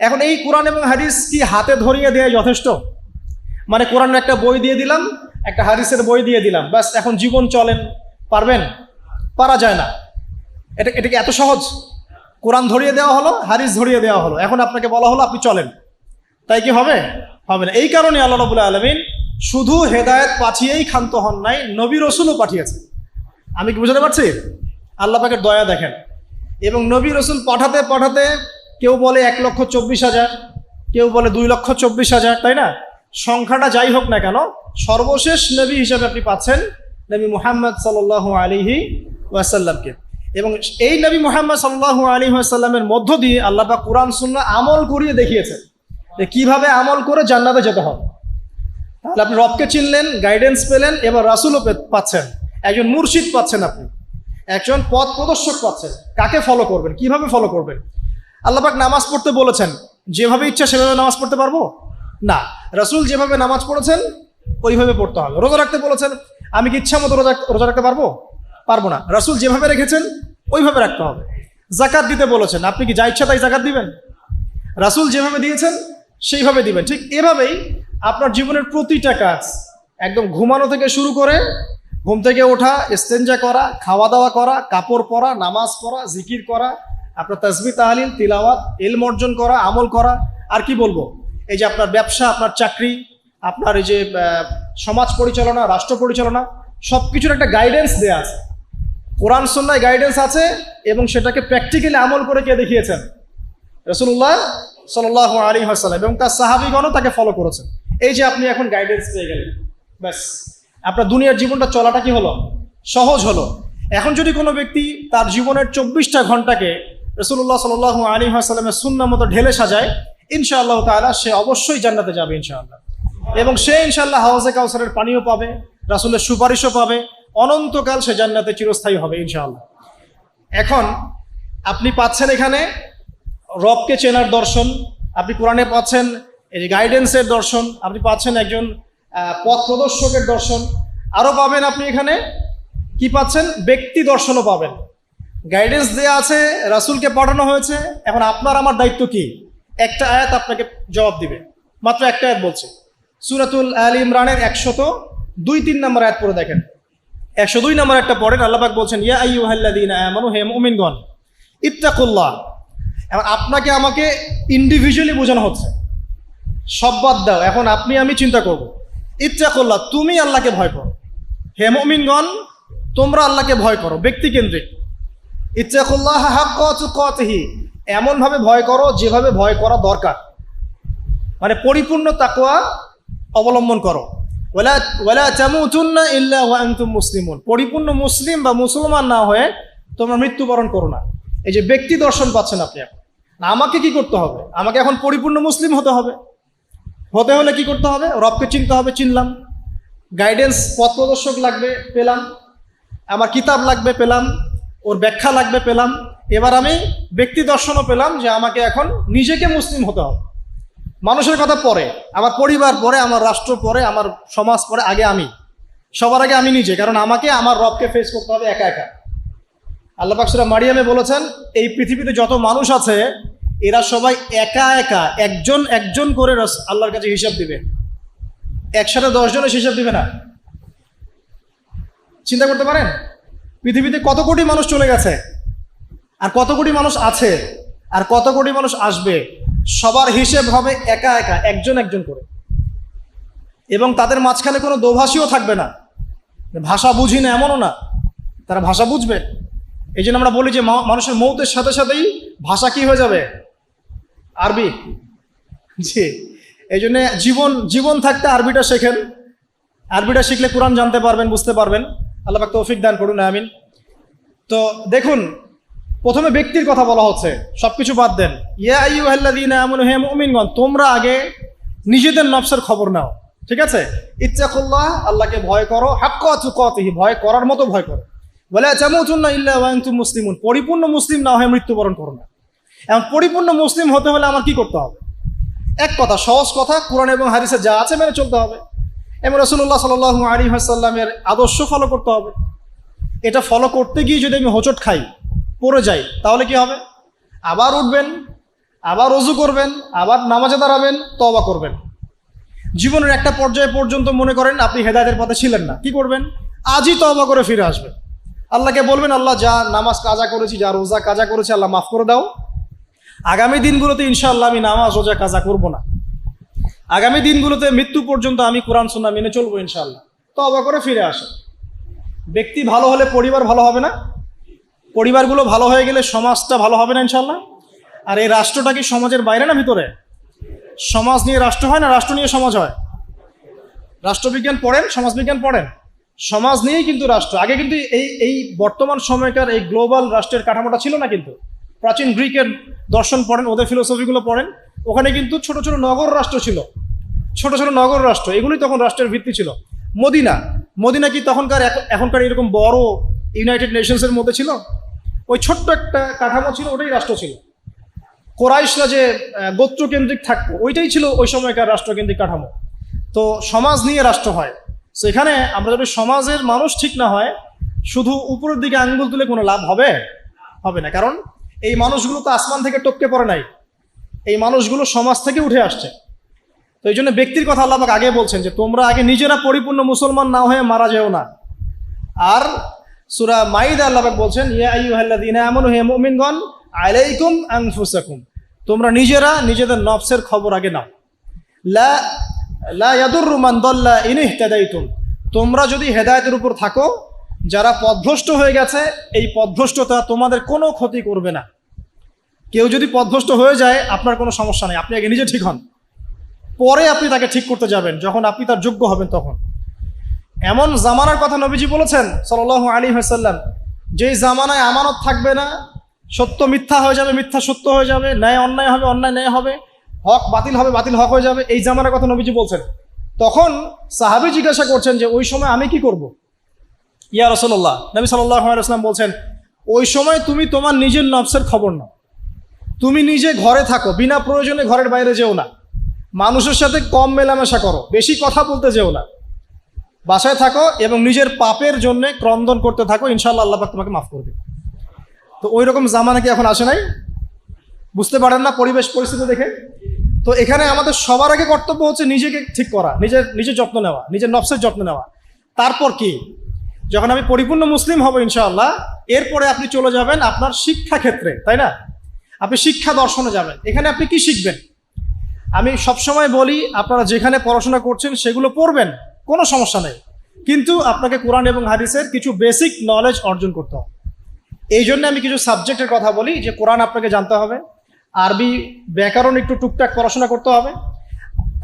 এখন এই কোরআন এবং হাদিস কি হাতে ধরিয়ে দেওয়া যথেষ্ট? মানে কোরআনের একটা বই দিয়ে দিলাম, একটা হাদিসের বই দিয়ে দিলাম, ব্যাস এখন জীবন চলেন, পারবেন? পারা যায় না। এটা কি এত সহজ? কোরআন ধরিয়ে দেওয়া হলো, হাদিস ধরিয়ে দেওয়া হলো, এখন আপনাকে বলা হলো আপনি চলেন, তাই কি হবে? হবে না। এই কারণে আল্লাহ রাব্বুল আলামিন শুধু হেদায়েত পাঠিয়েই ক্ষান্ত হন নাই, নবী রসুলও পাঠিয়েছেন। আমি কি বুঝতে পারছি? আল্লাহ পাকের দয়া দেখেন। এবং নবী রসুল পাঠাতে পাঠাতে কেউ বলে 1,24,000, কেউ বলে 2,24,000, তাই না? সংখ্যাটা যাই হোক না কেন, সর্বশেষ নবী হিসেবে আপনি পাচ্ছেন নবী মুহাম্মদ সাল্লাল্লাহু আলাইহি ওয়াসাল্লামকে। এবং এই নবী মুহাম্মদ সাল্লাল্লাহু আলাইহি ওয়াসাল্লামের মধ্য দিয়ে আল্লাহ পাক কোরআন সুন্নাহ আমল করিয়ে দেখিয়েছেন যে কিভাবে আমল করে জান্নাতে যেতে হবে। তাহলে আপনি রবকে চিনলেন, গাইডেন্স পেলেন, এবার রাসূলও পাচ্ছেন, একজন মুর্শিদ পাচ্ছেন, আপনি একজন পথ প্রদর্শক পাচ্ছেন। কাকে ফলো করবেন, কিভাবে ফলো করবেন? আল্লাহ পাক নামাজ পড়তে বলেছেন, যেভাবে ইচ্ছা সেভাবে নামাজ পড়তে পারবো না। রাসূল যেভাবে নামাজ পড়েছেন ওইভাবে পড়তে হবে। রোজা রাখতে বলেছেন, আমি কি ইচ্ছা মতো রোজা রাখতে পারবো? পারবো না। রাসূল যেভাবে রেখেছেন ওইভাবে রাখতে হবে। যাকাত দিতে বলেছেন, আপনি কি যা ইচ্ছা তাই যাকাত দিবেন? রাসূল যেভাবে দিয়েছেন সেইভাবে দিবেন। ঠিক এভাবেই আপনার জীবনের প্রতিটা কাজ, একদম ঘুমানো থেকে শুরু করে ঘুম থেকে ওঠা, ইস্তেঞ্জা করা, খাওয়া দাওয়া করা, কাপড় পরা, নামাজ পড়া, জিকির করা, আপনার তাসবিহ তাহলিল তিলাওয়াত, ইলম অর্জন করা, আমল করা, আর কি বলবো, এই যে আপনার ব্যবসা, আপনার চাকরি, আপনার এই যে সমাজ পরিচালনা, রাষ্ট্র পরিচালনা, সব কিছুর একটা গাইডেন্স দেয়া আছে। কোরআন সুন্নাহয় গাইডেন্স আছে এবং সেটাকে প্র্যাকটিক্যালি আমল করে কে দেখিয়েছেন? রাসূলুল্লাহ সাল্লাল্লাহু আলাইহি ওয়াসাল্লাম এবং তার সাহাবীগণও তাকে ফলো করেছেন। এই যে আপনি এখন গাইডেন্স পেয়ে গেলেন, ব্যাস আপনার দুনিয়ার জীবনটা চলাটা কি হলো? সহজ হলো। এখন যদি কোনো ব্যক্তি তার জীবনের 24টা ঘন্টাকে রাসূলুল্লাহ সাল্লাল্লাহু আলাইহি ওয়াসাল্লামের সুন্নাহ মতো ঢেলে সাজায়, ইনশাআল্লাহ তাআলা সে অবশ্যই জান্নাতে যাবে ইনশাআল্লাহ। এবং সে ইনশাআল্লাহ হাউজে কাউসারের পানিও পাবে, রাসূলের সুপারিশও পাবে, অনন্তকাল সে জান্নাতে চিরস্থায়ী হবে ইনশাআল্লাহ। এখন আপনি পাচ্ছেন এখানে রবকে চেনার দর্শন, আপনি কোরআনে পাচ্ছেন এই যে গাইডেন্সের দর্শন, আপনি পাচ্ছেন একজন পথ প্রদর্শকের দর্শন, আরও পাবেন আপনি এখানে কি পাচ্ছেন? ব্যক্তি দর্শনও পাবেন। গাইডেন্স দেয়া আছে, রাসূলকে পাঠানো হয়েছে। এখন আপনার আমার দায়িত্ব কি? একটা আয়াত আপনাকে জবাব দিবে, মাত্র একটা আয়াত বলছে, সূরাতুল আলী ইমরানের 102-3 নম্বর আয়াত পড়ে দেখেন। 102 নম্বর একটা পড়েন, আল্লাহ পাক বলছেন, ইয়া আইয়ুহাল্লাযীনা আমানু, হে মুমিনগণ, ইত্তাকুল্লাহ, এবার আপনাকে আমাকে ইন্ডিভিজুয়ালি বোঝানো হচ্ছে, সব বাদ দাও, এখন আপনি আমি চিন্তা করব। ইত্তাকুল্লাহ, তুমি আল্লাহকে ভয় করো। হে মুমিনগণ, তোমরা আল্লাহকে ভয় করো, ব্যক্তিকেন্দ্রিক। ইত্তাকুল্লাহ হাক্কা তুকাতিহি, এমনভাবে ভয় করো যেভাবে ভয় করা দরকার, মানে পরিপূর্ণ তাকওয়া অবলম্বন করো। ওয়ালা তামুতুন্না ইল্লা ওয়া আনতুম মুসলিমুন, পরিপূর্ণ মুসলিম বা মুসলমান না হয়ে তোমরা মৃত্যুবরণ করো না। এই যে ব্যক্তি দর্শন পাচ্ছেন আপনি এখন, না আমাকে কি করতে হবে? আমাকে এখন পরিপূর্ণ মুসলিম হতে হবে। হতে হলে কি করতে হবে? রবকে চিনতে হবে, চিনলাম। গাইডেন্স, পথ প্রদর্শক লাগবে, পেলাম। আমার কিতাব লাগবে, পেলাম। ওর ব্যাখ্যা লাগবে, পেলাম। এবার আমি ব্যক্তি দর্শনও পেলাম যে আমাকে এখন নিজেকে মুসলিম হতে হবে। মানুষের কথা পরে, আমার পরিবার পরে, আমার রাষ্ট্র পরে, আমার সমাজ পরে, আগে আমি, সবার আগে আমি নিজে। কারণ আমাকে আমার রবকে ফেস করতে হবে একা একা। আল্লাহ পাক সূরা মারিয়ামে বলেছেন, এই পৃথিবীতে যত মানুষ আছে এরা সবাই একা একা একজন একজন করে আল্লাহর কাছে হিসাব দিবে। একসাথে 10 জনের হিসাব দিবে না। চিন্তা করতে পারেন পৃথিবীতে কত কোটি মানুষ চলে গেছে, আর কত কোটি মানুষ আছে, আর কত কোটি মানুষ আসবে। সবার হিসেব হবে একা একা, একজন একজন করে। এবং তাদের মাঝখানে কোনো দোভাষীও থাকবে না। ভাষা বুঝি না এমনও না, তারা ভাষা বুঝবে। এই জন্য আমরা বলি যে মানুষের মৌতের সাথে সাথেই ভাষা কি হয়ে যাবে? আরবি। জি, এই জন্য জীবন থাকতে আরবিটা শেখেন। আরবিটা শিখলে কোরআন জানতে পারবেন, বুঝতে পারবেন। আল্লাহ পাক তৌফিক দান করুন, আমিন। তো দেখুন, প্রথমে ব্যক্তির কথা বলা হচ্ছে, সবকিছু বাদ দেন। ইয়া আইয়ুহাল্লাযীনা আমানু, হে মুমিনগণ, তোমরা আগে নিজেদের নফসের খবর নাও, ঠিক আছে? ইত্তাকুল্লাহ, আল্লাহকে ভয় করো, হাক্কা তুকাতিহি, ভয় করার মতো ভয় করো। ওয়ালা তামুতুন্না ইল্লা ওয়া আনতুম মুসলিমুন, পরিপূর্ণ মুসলিম না হয়ে মৃত্যুবরণ করো না। এখন পরিপূর্ণ মুসলিম হতে হলে আমার কি করতে হবে? এক কথা, সহজ কথা, কোরআন এবং হাদিসে যা আছে মেনে চলতে হবে এবং রাসূলুল্লাহ সাল্লাল্লাহু আলাইহি ওয়াসাল্লামের আদর্শ ফলো করতে হবে। এটা ফলো করতে গিয়ে যদি আমি হোঁচট খাই, পড়ে যাই, তাহলে কি হবে? আবার উঠবেন, আবার ওযু করবেন, আবার নামাজে দাঁড়াবেন, তওবা করবেন। জীবনের একটা পর্যায়ে পর্যন্ত মনে করেন আপনি হেদায়েতের পথে ছিলেন না, কি করবেন? আজই তওবা করে ফিরে আসবেন। আল্লাহকে বলবেন, আল্লাহ, যা নামাজ কাজা করেছি, যা রোজা কাজা করেছি, আল্লাহ মাফ করে দাও। আগামী দিনগুলোতে ইনশাআল্লাহ আমি নামাজ রোজা কাজা করব না। আগামী দিনগুলোতে মৃত্যু পর্যন্ত আমি কোরআন সুন্নাহ মেনে চলবো ইনশাআল্লাহ। তওবা করে ফিরে আসেন। ব্যক্তি ভালো হলে পরিবার ভালো হবে না? পরিবারগুলো ভালো হয়ে গেলে সমাজটা ভালো হবে না ইনশাআল্লাহ? আর এই রাষ্ট্রটা কি সমাজের বাইরে না ভিতরে? সমাজ নিয়ে রাষ্ট্র হয় না, রাষ্ট্র নিয়ে সমাজ হয়? রাষ্ট্রবিজ্ঞান পড়েন, সমাজবিজ্ঞান পড়েন, সমাজ নিয়েই কিন্তু রাষ্ট্র। আগে কিন্তু এই বর্তমান সময়কার এই গ্লোবাল রাষ্ট্রের কাঠামোটা ছিল না। কিন্তু প্রাচীন গ্রিকের দর্শন পড়েন, ওদের ফিলোসফিগুলো পড়েন, ওখানে কিন্তু ছোট ছোট নগর রাষ্ট্র ছিল, ছোট ছোট নগর রাষ্ট্র, এগুলোই তখন রাষ্ট্রের ভিত্তি ছিল। মদিনা কি তখনকার এখনকার এরকম বড় ইউনাইটেড নেশনসের মধ্যে ছিল? ওই ছোট্ট একটা কাঠামো ছিল, ওটাই রাষ্ট্র ছিল। কোরাইশরা যে গোত্রকেন্দ্রিক থাকতো, ওইটাই ছিল ওই সময়কার রাষ্ট্রকেন্দ্রিক কাঠামো। তো সমাজ নিয়ে রাষ্ট্র হয়। সেখানে আমরা যদি সমাজের মানুষ ঠিক না হয়, শুধু উপরের দিকে আঙ্গুল তুলে কোনো লাভ হবে না। কারণ এই মানুষগুলো তো আসমান থেকে টপকে পড়ে নাই, এই মানুষগুলো সমাজ থেকে উঠে আসছে। তো এই জন্য ব্যক্তির কথা আল্লাহ পাক আগে বলছেন যে তোমরা আগে নিজেরা পরিপূর্ণ মুসলমান না হয়ে মারা যেও না। আর সূরা মাইদা আল্লাহ পাক বলছেন, ইয়া আইয়ুহাল্লাযীনা আমানু, হে মুমিনগণ, আলাইকুম আনফুসাকুম, তোমরা নিজেরা নিজেদের নফসের খবর আগে নাও। লা ইয়াদুররু মান দাল্লা ইন ইহতাদাইতুম, তোমরা যদি হেদায়েতের উপর থাকো, যারা পথভ্রষ্ট হয়ে গেছে, এই পথভ্রষ্টতা তোমাদের কোনো ক্ষতি করবে না। কেউ যদি পথভ্রষ্ট হয়ে যায়, আপনার কোনো সমস্যা নেই, আপনি আগে নিজে ঠিক হন, পরে আপনি তাকে ঠিক করতে যাবেন যখন আপনি তার যোগ্য হবেন। তখন এমন জামানার কথা নবীজি বলেছেন সাল্লাল্লাহু আলাইহি ওয়াসাল্লাম, যেই জামানায় আমানত থাকবে না, সত্য মিথ্যা হয়ে যাবে, মিথ্যা সত্য হয়ে যাবে, ন্যায় অন্যায় হবে, অন্যায় ন্যায় হবে, হক বাতিল হবে, বাতিল হক হয়ে যাবে। এই জামানার কথা নবীজি বলছেন। তখন সাহাবী জিজ্ঞাসা করছেন যে ওই সময় আমি কি করব? ইয়া রাসূলুল্লাহ, নবী সাল্লাল্লাহু আলাইহি ওয়াসাল্লাম বলছেন, ওই সময় তুমি তোমার নিজের নফসের খবর নাও। তুমি নিজে ঘরে থাকো, বিনা প্রয়োজনে ঘরের বাইরে যেও না, মানুষের সাথে কম মেলামেশা করো, বেশি কথা বলতে যেও না, বাসায় থাকো এবং নিজের পাপের জন্য ক্রন্দন করতে থাকো, ইনশাআল্লাহ আল্লাহ পাক তোমাকে মাফ করবে। তো ওই রকম জামানা কি এখন আসে নাই? বুঝতে পারেন না পরিবেশ পরিস্থিতি দেখে? তো এখানে আমাদের সবার আগে কর্তব্য হচ্ছে নিজেকে ঠিক করা, নিজের যত্ন নেওয়া, নিজের নফসের যত্ন নেওয়া। তারপর কি, যখন আমি পরিপূর্ণ মুসলিম হব ইনশাআল্লাহ, এরপরে আপনি চলে যাবেন আপনার শিক্ষা ক্ষেত্রে, তাই না? আপনি শিক্ষা দর্শনে যাবেন। এখানে আপনি কি শিখবেন? আমি সবসময় বলি, আপনারা যেখানে পড়াশোনা করছেন সেগুলো পড়বেন, কোনো সমস্যা নেই, কিন্তু আপনাকে কোরআন এবং হাদিসের কিছু বেসিক নলেজ অর্জন করতে হবে। এই জন্য আমি কিছু সাবজেক্টের কথা বলি, যে কোরআন আপনাকে জানতে হবে, আরবি ব্যাকরণ একটু টুকটাক পড়াশোনা করতে হবে,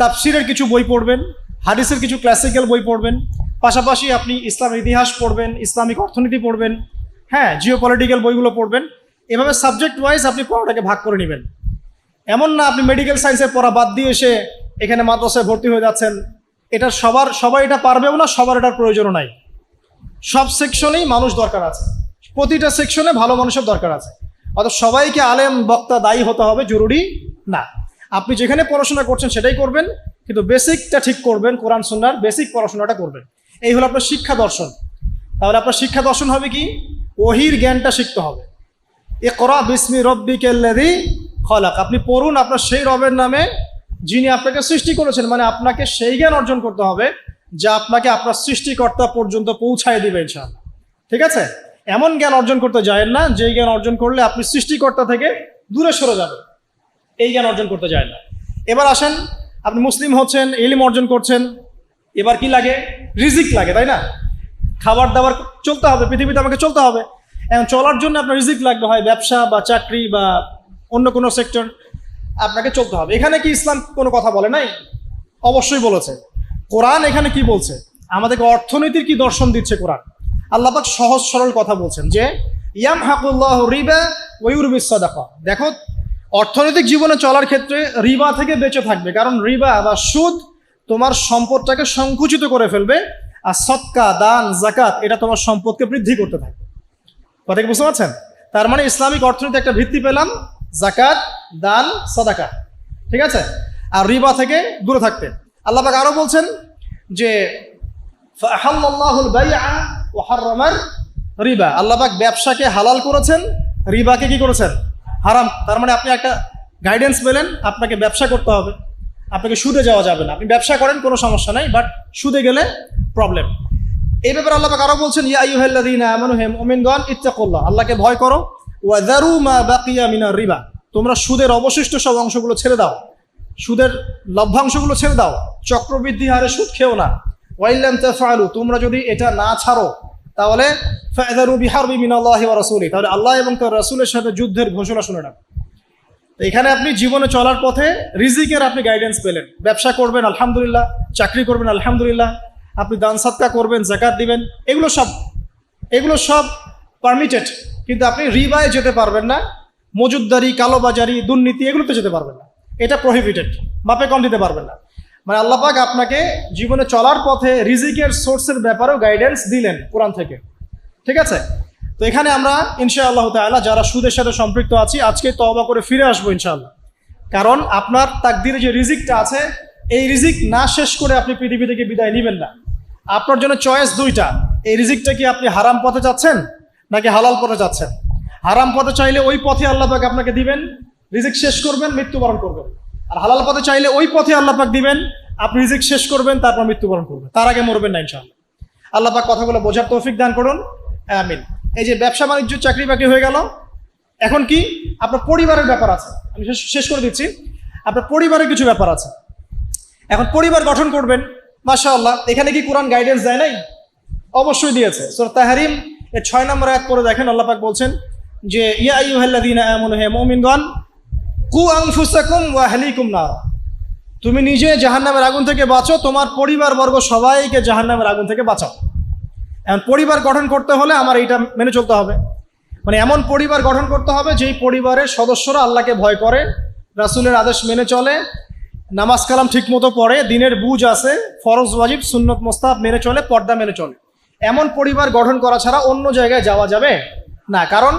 তাফসিরের কিছু বই পড়বেন, হাদিসের কিছু ক্লাসিক্যাল বই পড়বেন, পাশাপাশি আপনি ইসলামের ইতিহাস পড়বেন, ইসলামিক অর্থনীতি পড়বেন, হ্যাঁ, জিওপলিটিক্যাল বইগুলো পড়বেন। এভাবে সাবজেক্ট ওয়াইজ আপনি পড়াটাকে ভাগ করে নেবেন। এমন না আপনি মেডিকেল সায়েন্সের পড়া বাদ দিয়ে এসে এখানে মাদ্রাসায় ভর্তি হয়ে যাচ্ছেন। এটা সবাই এটা পারবেও না, সবার এটার প্রয়োজনও নাই। সব সেকশনেই মানুষ দরকার আছে, প্রতিটা সেকশনে ভালো মানুষের দরকার আছে। অর্থাৎ সবাইকে আলেম বক্তা দায়ী হতে হবে জরুরি না। আপনি যেখানে পড়াশোনা করছেন সেটাই করবেন, কিন্তু বেসিকটা ঠিক করবেন, কোরআন সুন্নাহর বেসিক পড়াশোনাটা করবেন। এই হলো আপনার শিক্ষা দর্শন। তাহলে আপনার শিক্ষা দর্শন হবে কি? ওহির জ্ঞানটা শিখতে হবে। ইকরা বিসমি রব্বিকাল্লাযী খলাক, আপনি পড়ুন আপনার সেই রবের নামে যিনি আপনাকে সৃষ্টি করেছেন। মানে আপনাকে সেই জ্ঞান অর্জন করতে হবে যা আপনাকে আপনার সৃষ্টিকর্তা পর্যন্ত পৌঁছায় দিবে ইনশাআল্লাহ। ঠিক আছে? এমন জ্ঞান অর্জন করতে যায়েন না যেই জ্ঞান অর্জন করলে আপনি সৃষ্টিকর্তা থেকে দূরে সরে যাবেন, এই জ্ঞান অর্জন করতে যায় না। এবার আসেন, আপনি মুসলিম হচ্ছেন, ইলম অর্জন করছেন, এবার কি লাগে? রিজিক লাগে, তাই না? খাবার দাবার চলতে হবে, পৃথিবীতে আমাকে চলতে হবে। এখন চলার জন্য আপনার রিজিক লাগবে, হয় ব্যবসা বা চাকরি বা অন্য কোনো সেক্টর, আপনাকে চলতে হবে। এখানে কি ইসলাম কোনো কথা বলে নাই? অবশ্যই বলেছে। কোরআন এখানে কি বলছে? আমাদেরকে অর্থনীতির কি দর্শন দিচ্ছে কোরআন। আল্লাহ পাক সহজ সরল কথা বলছেন যে ইয়ামহাকুল্লাহু রিবা ওয়া ইউরবিস সাদাকা। দেখো, অর্থনৈতিক জীবনে চলার ক্ষেত্রে রিবা থেকে বেঁচে থাকবে, কারণ রিবা বা সুদ তোমার সম্পদটাকে সংকুচিত করে ফেলবে, আর সদকা, দান, যাকাত এটা তোমার সম্পদকে বৃদ্ধি করতে থাকবে। কথা কি বুঝতে পারছেন? তার মানে ইসলামিক অর্থনীতি একটা ভিত্তি পেলাম, যাকাত, দান, সাদাকা। ঠিক আছে? আর রিবা থেকে দূরে থাকতে। আল্লাহ পাক আরো বলছেন যে ফাআহাল্লাল্লাহুল বাইআ ওয়া হাররামার রিবা। আল্লাহ পাক ব্যবসাকে হালাল করেছেন, রিবাকে কি করেছেন? হারাম। তার মানে আপনি একটা গাইডেন্স পেলেন, আপনাকে ব্যবসা করতে হবে, আপনাকে সুদে যাওয়া যাবে না। আপনি ব্যবসা করেন কোনো সমস্যা নাই, বাট সুদে গেলে প্রবলেম। এই ব্যাপারে আল্লাহ পাক আরো বলছেন ইয়া আইয়ুহাল্লাযীনা আমানু হে মুমিনগণ ইত্তাকুল্লাহ, আল্লাহকে ভয় করো, ওয়া যারু মা বাকিয়া মিনার রিবা, তোমরা সুদের অবশিষ্ট সব অংশগুলো ছেড়ে দাও, সুদের লভ্যাংশগুলো ছেড়ে দাও, চক্রবৃদ্ধি হারে সুদ খেও না। ওয়া ইল্লাম তাফআলু, তোমরা যদি এটা না ছাড়ো তাহলে ফাযরু বিহারবি মিনাল্লাহি ওয়া রাসূলি, তাহলে আল্লাহ এবং তার রাসূলের সাথে যুদ্ধের ঘোষণা শুনে নাও। তো এখানে আপনি জীবনে চলার পথে রিজিকের আপনি গাইডেন্স পেলেন। ব্যবসা করবেন আলহামদুলিল্লাহ, চাকরি করবেন আলহামদুলিল্লাহ, আপনি দান সাদকা করবেন, যাকাত দিবেন, এগুলো সব পারমিটেড, কিন্তু আপনি রিবায় যেতে পারবেন না, মজুদদারি, কালোবাজারি, দুর্নীতি এগুলোতে যেতে পারবেন না, এটা প্রহিবিটেড, মাপে কম দিতে পারবেন না। মানে আল্লাহ পাক আপনাকে জীবনে চলার পথে রিজিকের সোর্সের ব্যাপারেও গাইডেন্স দিলেন কোরআন থেকে। ঠিক আছে? তো এখানে আমরা ইনশাআল্লাহ তাআলা যারা সুদের সাথে সম্পৃক্ত আছি আজকে তওবা করে ফিরে আসবো ইনশাআল্লাহ। কারণ আপনার তাকদিরে যে রিজিকটা আছে, এই রিজিক না শেষ করে আপনি পৃথিবী থেকে বিদায় নেবেন না। আপনার জন্য চয়েস দুইটা, এই রিজিকটা কি আপনি হারাম পথে যাচ্ছেন নাকি হালাল পথে যাচ্ছেন। হারাম পথে চাইলে ওই পথে আল্লাহ পাক আপনাকে দিবেন, রিজিক শেষ করবেন, মৃত্যুবরণ করবেন। আর হালাল পথে চাইলে ওই পথে আল্লাহ পাক দিবেন, আপনি রিজিক শেষ করবেন, তারপর মৃত্যুবরণ করবেন, তার আগে মরবেন না ইনশাআল্লাহ। আল্লাহ পাক কথাগুলো বোঝার তৌফিক দান করুন, আমিন। এই যে ব্যবসা বাণিজ্য, চাকরি বাকরি হয়ে গেল, এখন কি আপনার পরিবারের ব্যাপার আছে। আমি শেষ করে দিচ্ছি, আপনার পরিবারের কিছু ব্যাপার আছে। এখন পরিবার গঠন করবেন, মাশাআল্লাহ, এখানে কি কোরআন গাইডেন্স দেয় নাই? অবশ্যই দিয়েছে। সূরা তাহরিম এর 6 নম্বর আয়াত পড়ে দেখেন, আল্লাহ পাক বলছেন যে ইয়া আইয়ুহাল্লাযীনা আমানু হে মুমিনগণ কু আনফুসাকুম ওয়া আহলিকুম নার, তুমি নিজে জাহান্নামের আগুন থেকে বাঁচো, তোমার পরিবারবর্গ সবাইকে জাহান্নামের আগুন থেকে বাঁচাও। এখন পরিবার গঠন করতে হলে আমার এইটা মেনে চলতে হবে, মানে এমন পরিবার গঠন করতে হবে যেই পরিবারের সদস্যরা আল্লাহকে ভয় করে, রাসূলের আদেশ মেনে চলে, নামাজ কালাম ঠিক মতো পড়ে, দিনের বুঝ আছে, ফরজ ওয়াজিব সুন্নত মোস্তাহাব মেনে চলে, পর্দা মেনে চলে। এমন পরিবার গঠন করা ছাড়া অন্য জায়গায় যাওয়া যাবে না। কারণ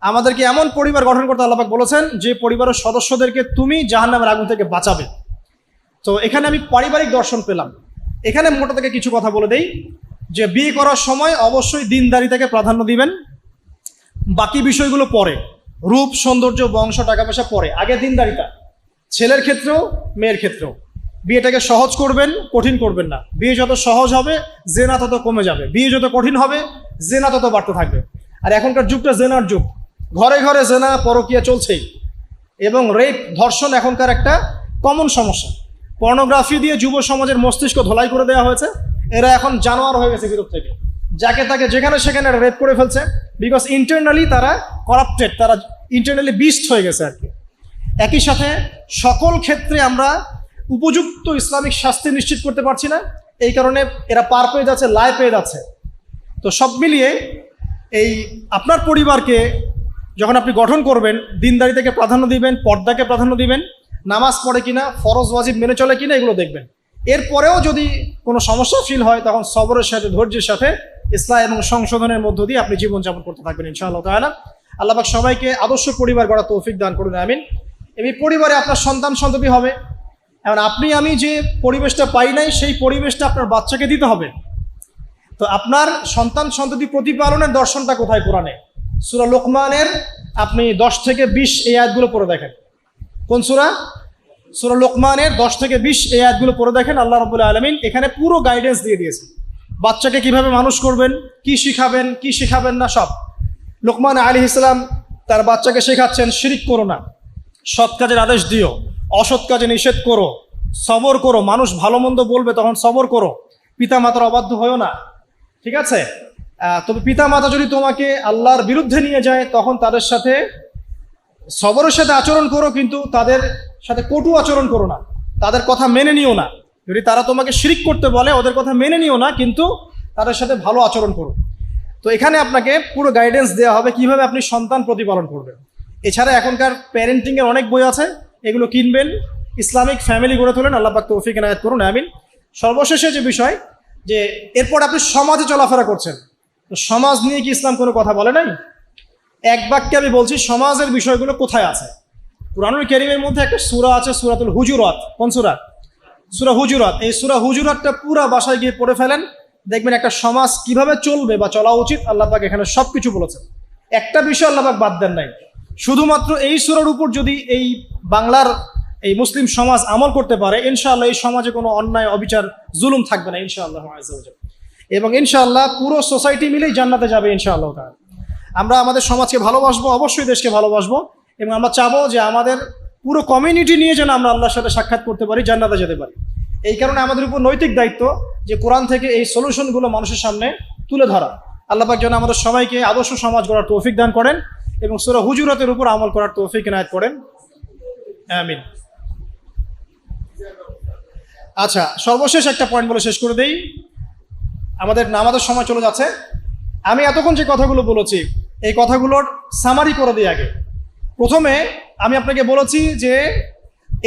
আমাদেরকে এমন পরিবার গঠন করতে আল্লাহ পাক বলেছেন যে পরিবারের সদস্যদেরকে তুমি জাহান্নামের আগুন থেকে বাঁচাবে। তো এখানে আমি পারিবারিক দর্শন পেলাম। এখানে মোটা থেকে কিছু কথা বলে দেই যে বিয়ে করার সময় অবশ্যই দিনদারিতাকে প্রাধান্য দিবেন, বাকি বিষয়গুলো পরে, রূপ সৌন্দর্য বংশ টাকা পয়সা পরে, আগে দিনদারিতা। ছেলের ক্ষেত্রেও মেয়ের ক্ষেত্রেও বিয়েটাকে সহজ করবেন, কঠিন করবেন না। বিয়ে যত সহজ হবে জেনা তত কমে যাবে, বিয়ে যত কঠিন হবে জেনা তত বাড়তে থাকবে। আর এখনকার যুগটা জেনার যুগ, ঘরে ঘরে জেনা পরকীয়া চলছেই। এবং রেপ, ধর্ষণ এখনকার একটা কমন সমস্যা। পর্নোগ্রাফি দিয়ে যুব সমাজের মস্তিষ্ক ধোলাই করে দেওয়া হয়েছে। এরা এখন জানোয়ার হয়ে গেছে ভিতর থেকে, যাকে তাকে যেখানে সেখানে রেপ করে ফেলছে, বিকজ ইন্টারনালি তারা করাপ্টেড, তারা ইন্টারনালি বিস্ট হয়ে গেছে আর কি। একই সাথে সকল ক্ষেত্রে আমরা উপযুক্ত ইসলামিক শাস্তি নিশ্চিত করতে পারছি না, এই কারণে এরা পার পেয়ে যাচ্ছে, লাই পেয়ে যাচ্ছে। তো সব মিলিয়ে এই আপনার পরিবারকে যখন আপনি গঠন করবেন, দিনদারিতাকে প্রাধান্য দিবেন, পর্দাকে প্রাধান্য দিবেন, নামাজ পড়ে কিনা, ফরজ ওয়াজিব মেনে চলে কিনা, এগুলো দেখবেন। এরপরেও যদি কোনো সমস্যা ফিল হয়, তখন সবরের সাথে, ধৈর্যের সাথে, ইসলাম এবং সংশোধনের মধ্য দিয়ে আপনি জীবনযাপন করতে থাকবেন ইনশাআল্লাহ তাআলা। আল্লাহ পাক সবাইকে আদর্শ পরিবার গড়া তৌফিক দান করুন, আমিন। এই পরিবারে আপনার সন্তান সন্ততি হবে। এখন আপনি আমি যে পরিবেশটা পাই নাই, সেই পরিবেশটা আপনার বাচ্চাকে দিতে হবে। তো আপনার সন্তান সন্ততি প্রতিপালনের দর্শনটা কোথায়? কোরআনে সূরা লোকমানের আপনি 10 থেকে 20 এই আয়াতগুলো পড়ে দেখেন। কোন সূরা? সূরা লোকমানের 10 থেকে 20 এই আয়াতগুলো পড়ে দেখেন। আল্লাহ রাব্বুল আলামিন এখানে পুরো গাইডেন্স দিয়ে দিয়েছে, বাচ্চাকে কিভাবে মানুষ করবেন, কি শিখাবেন, কি শিখাবেন না, সব। লোকমান আলাইহিস সালাম তার বাচ্চাকে শেখাচ্ছেন, শিরিক করো না, সৎ কাজের আদেশ দিও, অসৎ কাজে নিষেধ করো, সবর করো, মানুষ ভালো মন্দ বলবে তখন সবর করো, পিতা মাতার অবাধ্য হয়েও না, ঠিক আছে? তবে পিতা মাতা যদি তোমাকে আল্লাহর বিরুদ্ধে নিয়ে যায়, তখন তাদের সাথে সবরের সাথে আচরণ করো, কিন্তু তাদের সাথে কটু আচরণ করো না, তাদের কথা মেনে নিও না। যদি তারা তোমাকে শিরিক করতে বলে, ওদের কথা মেনে নিও না, কিন্তু তাদের সাথে ভালো আচরণ করো। তো এখানে আপনাকে পুরো গাইডেন্স দেওয়া হবে কিভাবে আপনি সন্তান প্রতিপালন করবেন। এছাড়া এখনকার প্যারেন্টিংয়ের অনেক বই আছে, এগুলো কিনবেন, ইসলামিক ফ্যামিলি গড়ে তোলেন। আল্লাহ পাক তৌফিক এনায়েত করুন, আমিন। সর্বশেষে যে বিষয়, যে এরপর আপনি সমাজে চলাফেরা করছেন, তো সমাজ নিয়ে কি ইসলাম কোনো কথা বলে নাই? এক বাক্যে আমি বলছি, সমাজের বিষয়গুলো কোথায় আছে? কুরআনুল কারীমের মধ্যে একটা সূরা আছে, সূরাতুল হুজুরাত। কোন সূরা? সূরা হুজুরাত। এই সূরা হুজুরাতটা পুরো বাসায় গিয়ে পড়ে ফেলেন, দেখবেন একটা সমাজ কিভাবে চলবে বা চলা উচিত, আল্লাহ পাক এখানে সবকিছু বলেছেন। একটা বিষয় আল্লাহ পাক বাদ দেন নাই। শুধুমাত্র এই সূরার উপর যদি এই বাংলার এই মুসলিম সমাজ আমল করতে পারে, ইনশাআল্লাহ এই সমাজে কোনো অন্যায়, অবিচার, জুলুম থাকবে না ইনশাআল্লাহ আযজা ওয়া জাল্লা। এবং ইনশাআল্লাহ পুরো সোসাইটি মিলেই জান্নাতে যাবে ইনশাআল্লাহ তাআলা। আমরা আমাদের সমাজকে ভালোবাসবো, অবশ্যই দেশকে ভালোবাসবো, এবং আমরা চাবো যে আমাদের পুরো কমিউনিটি নিয়ে যেন আমরা আল্লাহর সাথে সাক্ষাৎ করতে পারি, জান্নাতে যেতে পারি। এই কারণে আমাদের উপর নৈতিক দায়িত্ব যে কোরআন থেকে এই সলিউশনগুলো মানুষের সামনে তুলে ধরা। আল্লাহ পাক যেন আমাদের সবাইকে আদর্শ সমাজ গড়ার তৌফিক দান করেন এবং সূরা হুজুরাতের উপর আমল করার তৌফিক এনায়েত করেন, আমিন। আচ্ছা, সর্বশেষ একটা পয়েন্ট বলে শেষ করে দেই, আমাদের নামাজের সময় চলে যাচ্ছে। আমি এতক্ষণ যে কথাগুলো বলেছি, এই কথাগুলোর সামারি করে দিই আগে। প্রথমে আমি আপনাকে বলেছি যে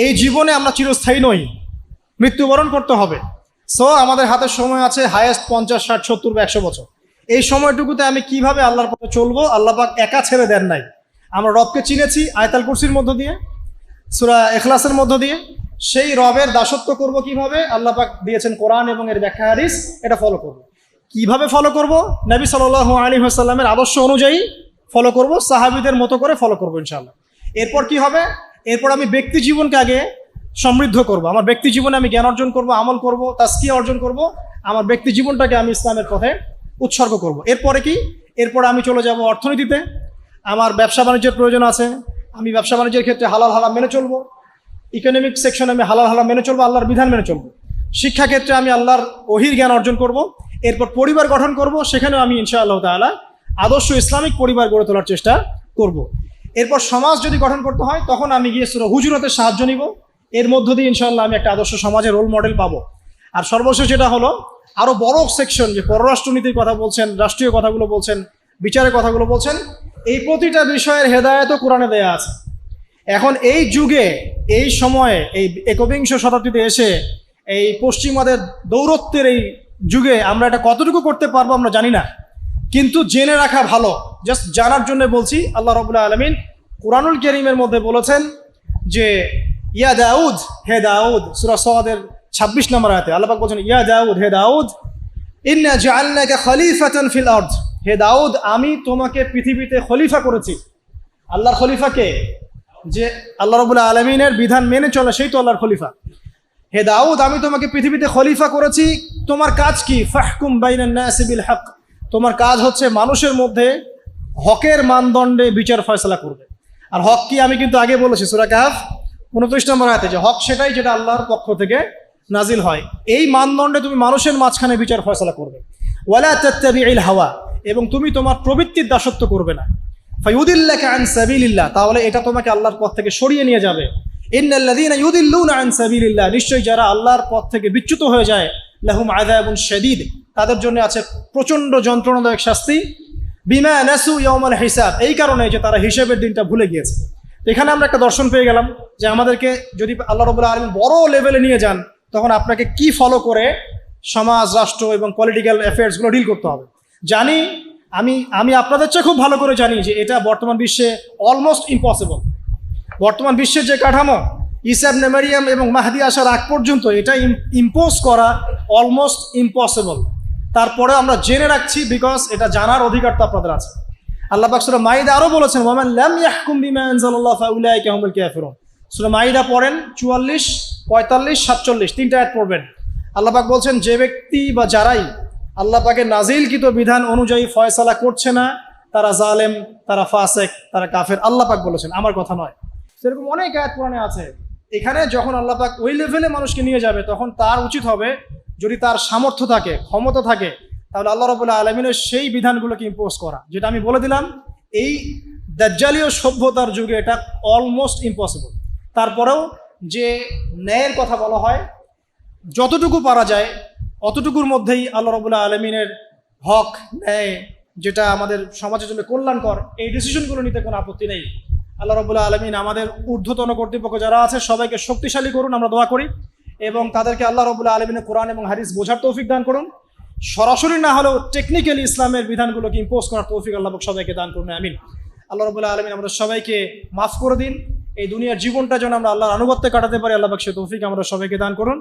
এই জীবনে আমরা চিরস্থায়ী নই, মৃত্যুবরণ করতে হবে। সো আমাদের হাতে সময় আছে হায়েস্ট 50, 60, 70 বা 100 বছর। এই সময়টুকুতে আমি কিভাবে আল্লাহর পথে চলবো? আল্লাহ পাক একা ছেড়ে দেন নাই। আমরা রবকে চিনেছি আয়াতুল কুরসির মধ্য দিয়ে, সূরা ইখলাসের মধ্য দিয়ে। সেই রবের দাসত্ব করব কিভাবে? আল্লাহ পাক দিয়েছেন কোরআন এবং এর ব্যাখ্যা হাদিস, এটা ফলো করব। কিভাবে ফলো করব? নবী সাল্লাল্লাহু আলাইহি ওয়াসাল্লামের আদর্শ অনুযায়ী ফলো করব, সাহাবীদের মতো করে ফলো করব ইনশাআল্লাহ। এরপর কি হবে? এরপর আমি ব্যক্তি জীবনকে আগে সমৃদ্ধ করব। আমার ব্যক্তি জীবনে আমি জ্ঞান অর্জন করব, আমল করব, তাজকিয়া অর্জন করব, আমার ব্যক্তি জীবনটাকে আমি ইসলামের পথে উৎসর্গ করব। এরপরে কি? এরপরে আমি চলে যাব অর্থনীতিতে। আমার ব্যবসা বাণিজ্যের প্রয়োজন আছে, আমি ব্যবসা বাণিজ্যের ক্ষেত্রে হালাল হারাম মেনে চলবো। ইকোনমিক সেকশনে আমি হালাল হারাম মেনে চলবো, আল্লাহর বিধান মেনে চলবো। শিক্ষাক্ষেত্রে আমি আল্লাহর ওহীর জ্ঞান অর্জন করব। এরপর পরিবার গঠন করব, সেখানেও আমি ইনশাআল্লাহ তাআলা আদর্শ ইসলামিক পরিবার গড়ে তোলার চেষ্টা করব। এরপর সমাজ যদি গঠন করতে হয়, তখন আমি গিয়ে সূরা হুজুরাতের সাহায্য নিব। এর মধ্য দিয়ে ইনশাআল্লাহ আমি একটা আদর্শ সমাজের রোল মডেল পাবো। আর সর্বশেষ যেটা হলো, আরো বড় সেকশন, যে পররাষ্ট্রনীতির কথা বলছেন, রাষ্ট্রীয় কথাগুলো বলছেন, বিচারের কথাগুলো বলছেন, এই প্রতিটা বিষয়ের হেদায়েতও কোরআনে দেয়া আছে। এখন এই যুগে, এই সময়ে, এই 21 শতাব্দীতে এসে এই পশ্চিমাদের দৌরত্বের এই যুগে আমরা এটা কতটুকু করতে পারবো আমরা জানি না, কিন্তু জেনে রাখা ভালো। জাস্ট জানার জন্য বলছি। আল্লাহ রাব্বুল আলামিন কুরআনুল কারীমের মধ্যে বলেছেন যে ইয়া দাউদ, হে দাউদ, সূরা সাদের 26 নম্বর আয়াতে আল্লাহ পাক বলেন, ইয়া দাউদ, হে দাউদ, ইন্না জাআলনাকা খলিফাতান ফিল আরদ, হে দাউদ, আমি তোমাকে পৃথিবীতে খলিফা করেছি। আল্লাহর খলিফা কে? যে আল্লাহ রাব্বুল আলামিনের বিধান মেনে চলে, সেই তো আল্লাহর খলিফা। হে দাউদ, আমি তোমাকে পৃথিবীতে খলিফা করেছি, তোমার কাজ কি? ফাহকুম বাইনান নাসি বিল হক, তোমার কাজ হচ্ছে মানুষের মধ্যে হকের মানদণ্ডে বিচার ফয়সালা করবে। আর হক কি আমি কিন্তু আগে বলেছি সূরা কাহফ 29 নম্বর আয়াতে, যে হক সেটাই যেটা আল্লাহর পক্ষ থেকে নাজিল হয়। এই মানদণ্ডে তুমি মানুষের মাঝখানে বিচার ফয়সালা করবে। ওয়ালা তাত্তাবিউল হাওয়া, এবং তুমি তোমার প্রবৃত্তির দাসত্ব করবে না। ফায়ুদিল্লাকা আন সাবিলিল্লাহ, তাহলে এটা তোমাকে আল্লাহর পথ থেকে সরিয়ে নিয়ে যাবে। ইন্নাল্লাযীনা ইউদিল্লুনা আন সাবিলিল্লাহ, নিশ্চয়ই যারা আল্লাহর পথ থেকে বিচ্যুত হয়ে যায়, লাহুম আযাবুন শাদীদ, তাদের জন্য আছে প্রচণ্ড যন্ত্রণাদায়ক শাস্তি। বিমা নাসু ইয়াউমাল হিসাব, এই কারণে যে তারা হিসাবের দিনটা ভুলে গিয়েছে। এখানে আমরা একটা দর্শন পেয়ে গেলাম যে আমাদেরকে যদি আল্লাহ রাব্বুল আলামিন বড় লেভেলে নিয়ে যান, তখন আপনাকে কি ফলো করে সমাজ, রাষ্ট্র এবং পলিটিক্যাল অ্যাফেয়ার্সগুলো ডিল করতে হবে। জানি আমি আপনাদের চেয়ে খুব ভালো করে জানি যে এটা বর্তমান বিশ্বে অলমোস্ট ইম্পসিবল। বর্তমান বিশ্বের যে কাঠামো, ঈসা ইবনে মারইয়াম এবং মাহদী আসার আগ পর্যন্ত এটা ইম্পোজ করা অলমোস্ট ইম্পসিবল। তারপরে আমরা জেনে রাখছি, বিকজ এটা জানার অধিকার তো আপনাদের আছে। আল্লাহ পাক সূরা মাইদা আরো বলেছেন, ওয়া মান লাম ইয়াহকুম বিমা আনজালাল্লাহু ফাউলাইকা হুমুল কাফিরুন। সূরা মাইদা পড়েন 44, 45, 47 তিনটা আয়াত পড়বেন। আল্লাহ পাক বলছেন, যে ব্যক্তি বা যারাই আল্লাহ পাকের নাজিলকৃত বিধান অনুযায়ী ফয়সালা করছে না, তারা জালেম, তারা ফাসেক, তারা কাফের। আল্লাহ পাক বলেছেন, আমার কথা নয়। সেরকম অনেক আয়াত কোরআনে আছে। এখানে যখন আল্লাহ পাক ওই লেভেলে মানুষকে নিয়ে যাবে, তখন তার উচিত হবে, যদি তার সামর্থ্য থাকে, ক্ষমতা থাকে, তাহলে আল্লাহ রাব্বুল আলামিনের সেই বিধানগুলোকে ইম্পোজ করা। যেটা আমি বলে দিলাম, এই দাজ্জালীয় সভ্যতার যুগে এটা অলমোস্ট ইম্পসিবল। তারপরেও যে ন্যায়ের কথা বলা হয়, যতটুকু পারা যায় অতটুকুর মধ্যেই আল্লাহ রাব্বুল আলামিনের হক, ন্যায়, যেটা আমাদের সমাজের জন্য কল্যাণকর, এই ডিসিশনগুলো নিতে কোনো আপত্তি নেই। আল্লাহ রাব্বুল আলামিন আমাদের ঊর্ধ্বতন কর্তৃপক্ষ যারা আছে সবাইকে শক্তিশালী করুন, আমরা দোয়া করি, এবং তাদেরকে আল্লাহ রাব্বুল আলামিনের কোরআন এবং হাদিস বোঝার তৌফিক দান করুন। সরাসরি না হলেও টেকনিক্যালি ইসলামের বিধানগুলোকে ইম্পোজ করার তৌফিক আল্লাহ পাক সবাইকে দান করুন, আমিন। আল্লাহ রাব্বুল আলামিন আমাদের সবাইকে মাফ করে দিন। এই দুনিয়ার জীবনটা যেন আমরা আল্লাহর আনুগত্যে কাটাতে পারি, আল্লাহ পাক সে তৌফিক আমরা সবাইকে দান করুন।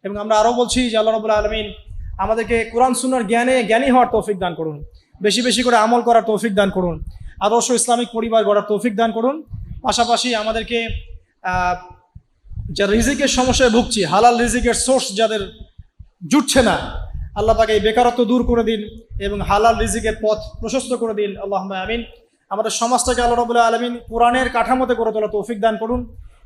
এবং আমরা আরও বলছি যে আল্লাহ রাব্বুল আলামিন আমাদেরকে কোরআন সুন্নাহর জ্ঞানী হওয়ার তৌফিক দান করুন, বেশি বেশি করে আমল করার তৌফিক দান করুন, আদর্শ ইসলামিক পরিবার গড়ার তৌফিক দান করুন। পাশাপাশি আমাদেরকে যারা রিজিকের সমস্যায় ভুগছি, হালাল রিজিকের সোর্স যাদের জুটছে না, আল্লাহ পাক এই বেকারত্ব দূর করে দিন এবং হালাল রিজিকের পথ প্রশস্ত করে দিন, আল্লাহুম্মা আমিন। আমাদের সমাজটাকে আল্লাহ রাব্বুল আলামিন কোরআনের কাঠামোতে করে তোলা তৌফিক দান করুন,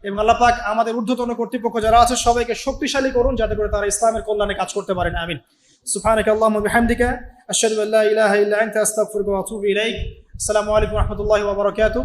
এবং আল্লাহ পাক আমাদের ঊর্ধ্বতন কর্তৃপক্ষ যারা আছে সবাইকে শক্তিশালী করুন, যাতে করে তারা ইসলামের কল্যাণে কাজ করতে পারেন, আমিন। সুবহানাকা আল্লাহুম্মা ওয়া বিহামদিকা আশহাদু আল্লা ইলাহা ইল্লা আনতা আস্তাগফিরুকা ওয়া আতুবু ইলাইক। আসসালামু আলাইকুম ওয়া রাহমাতুল্লাহি ওয়া বারাকাতুহু।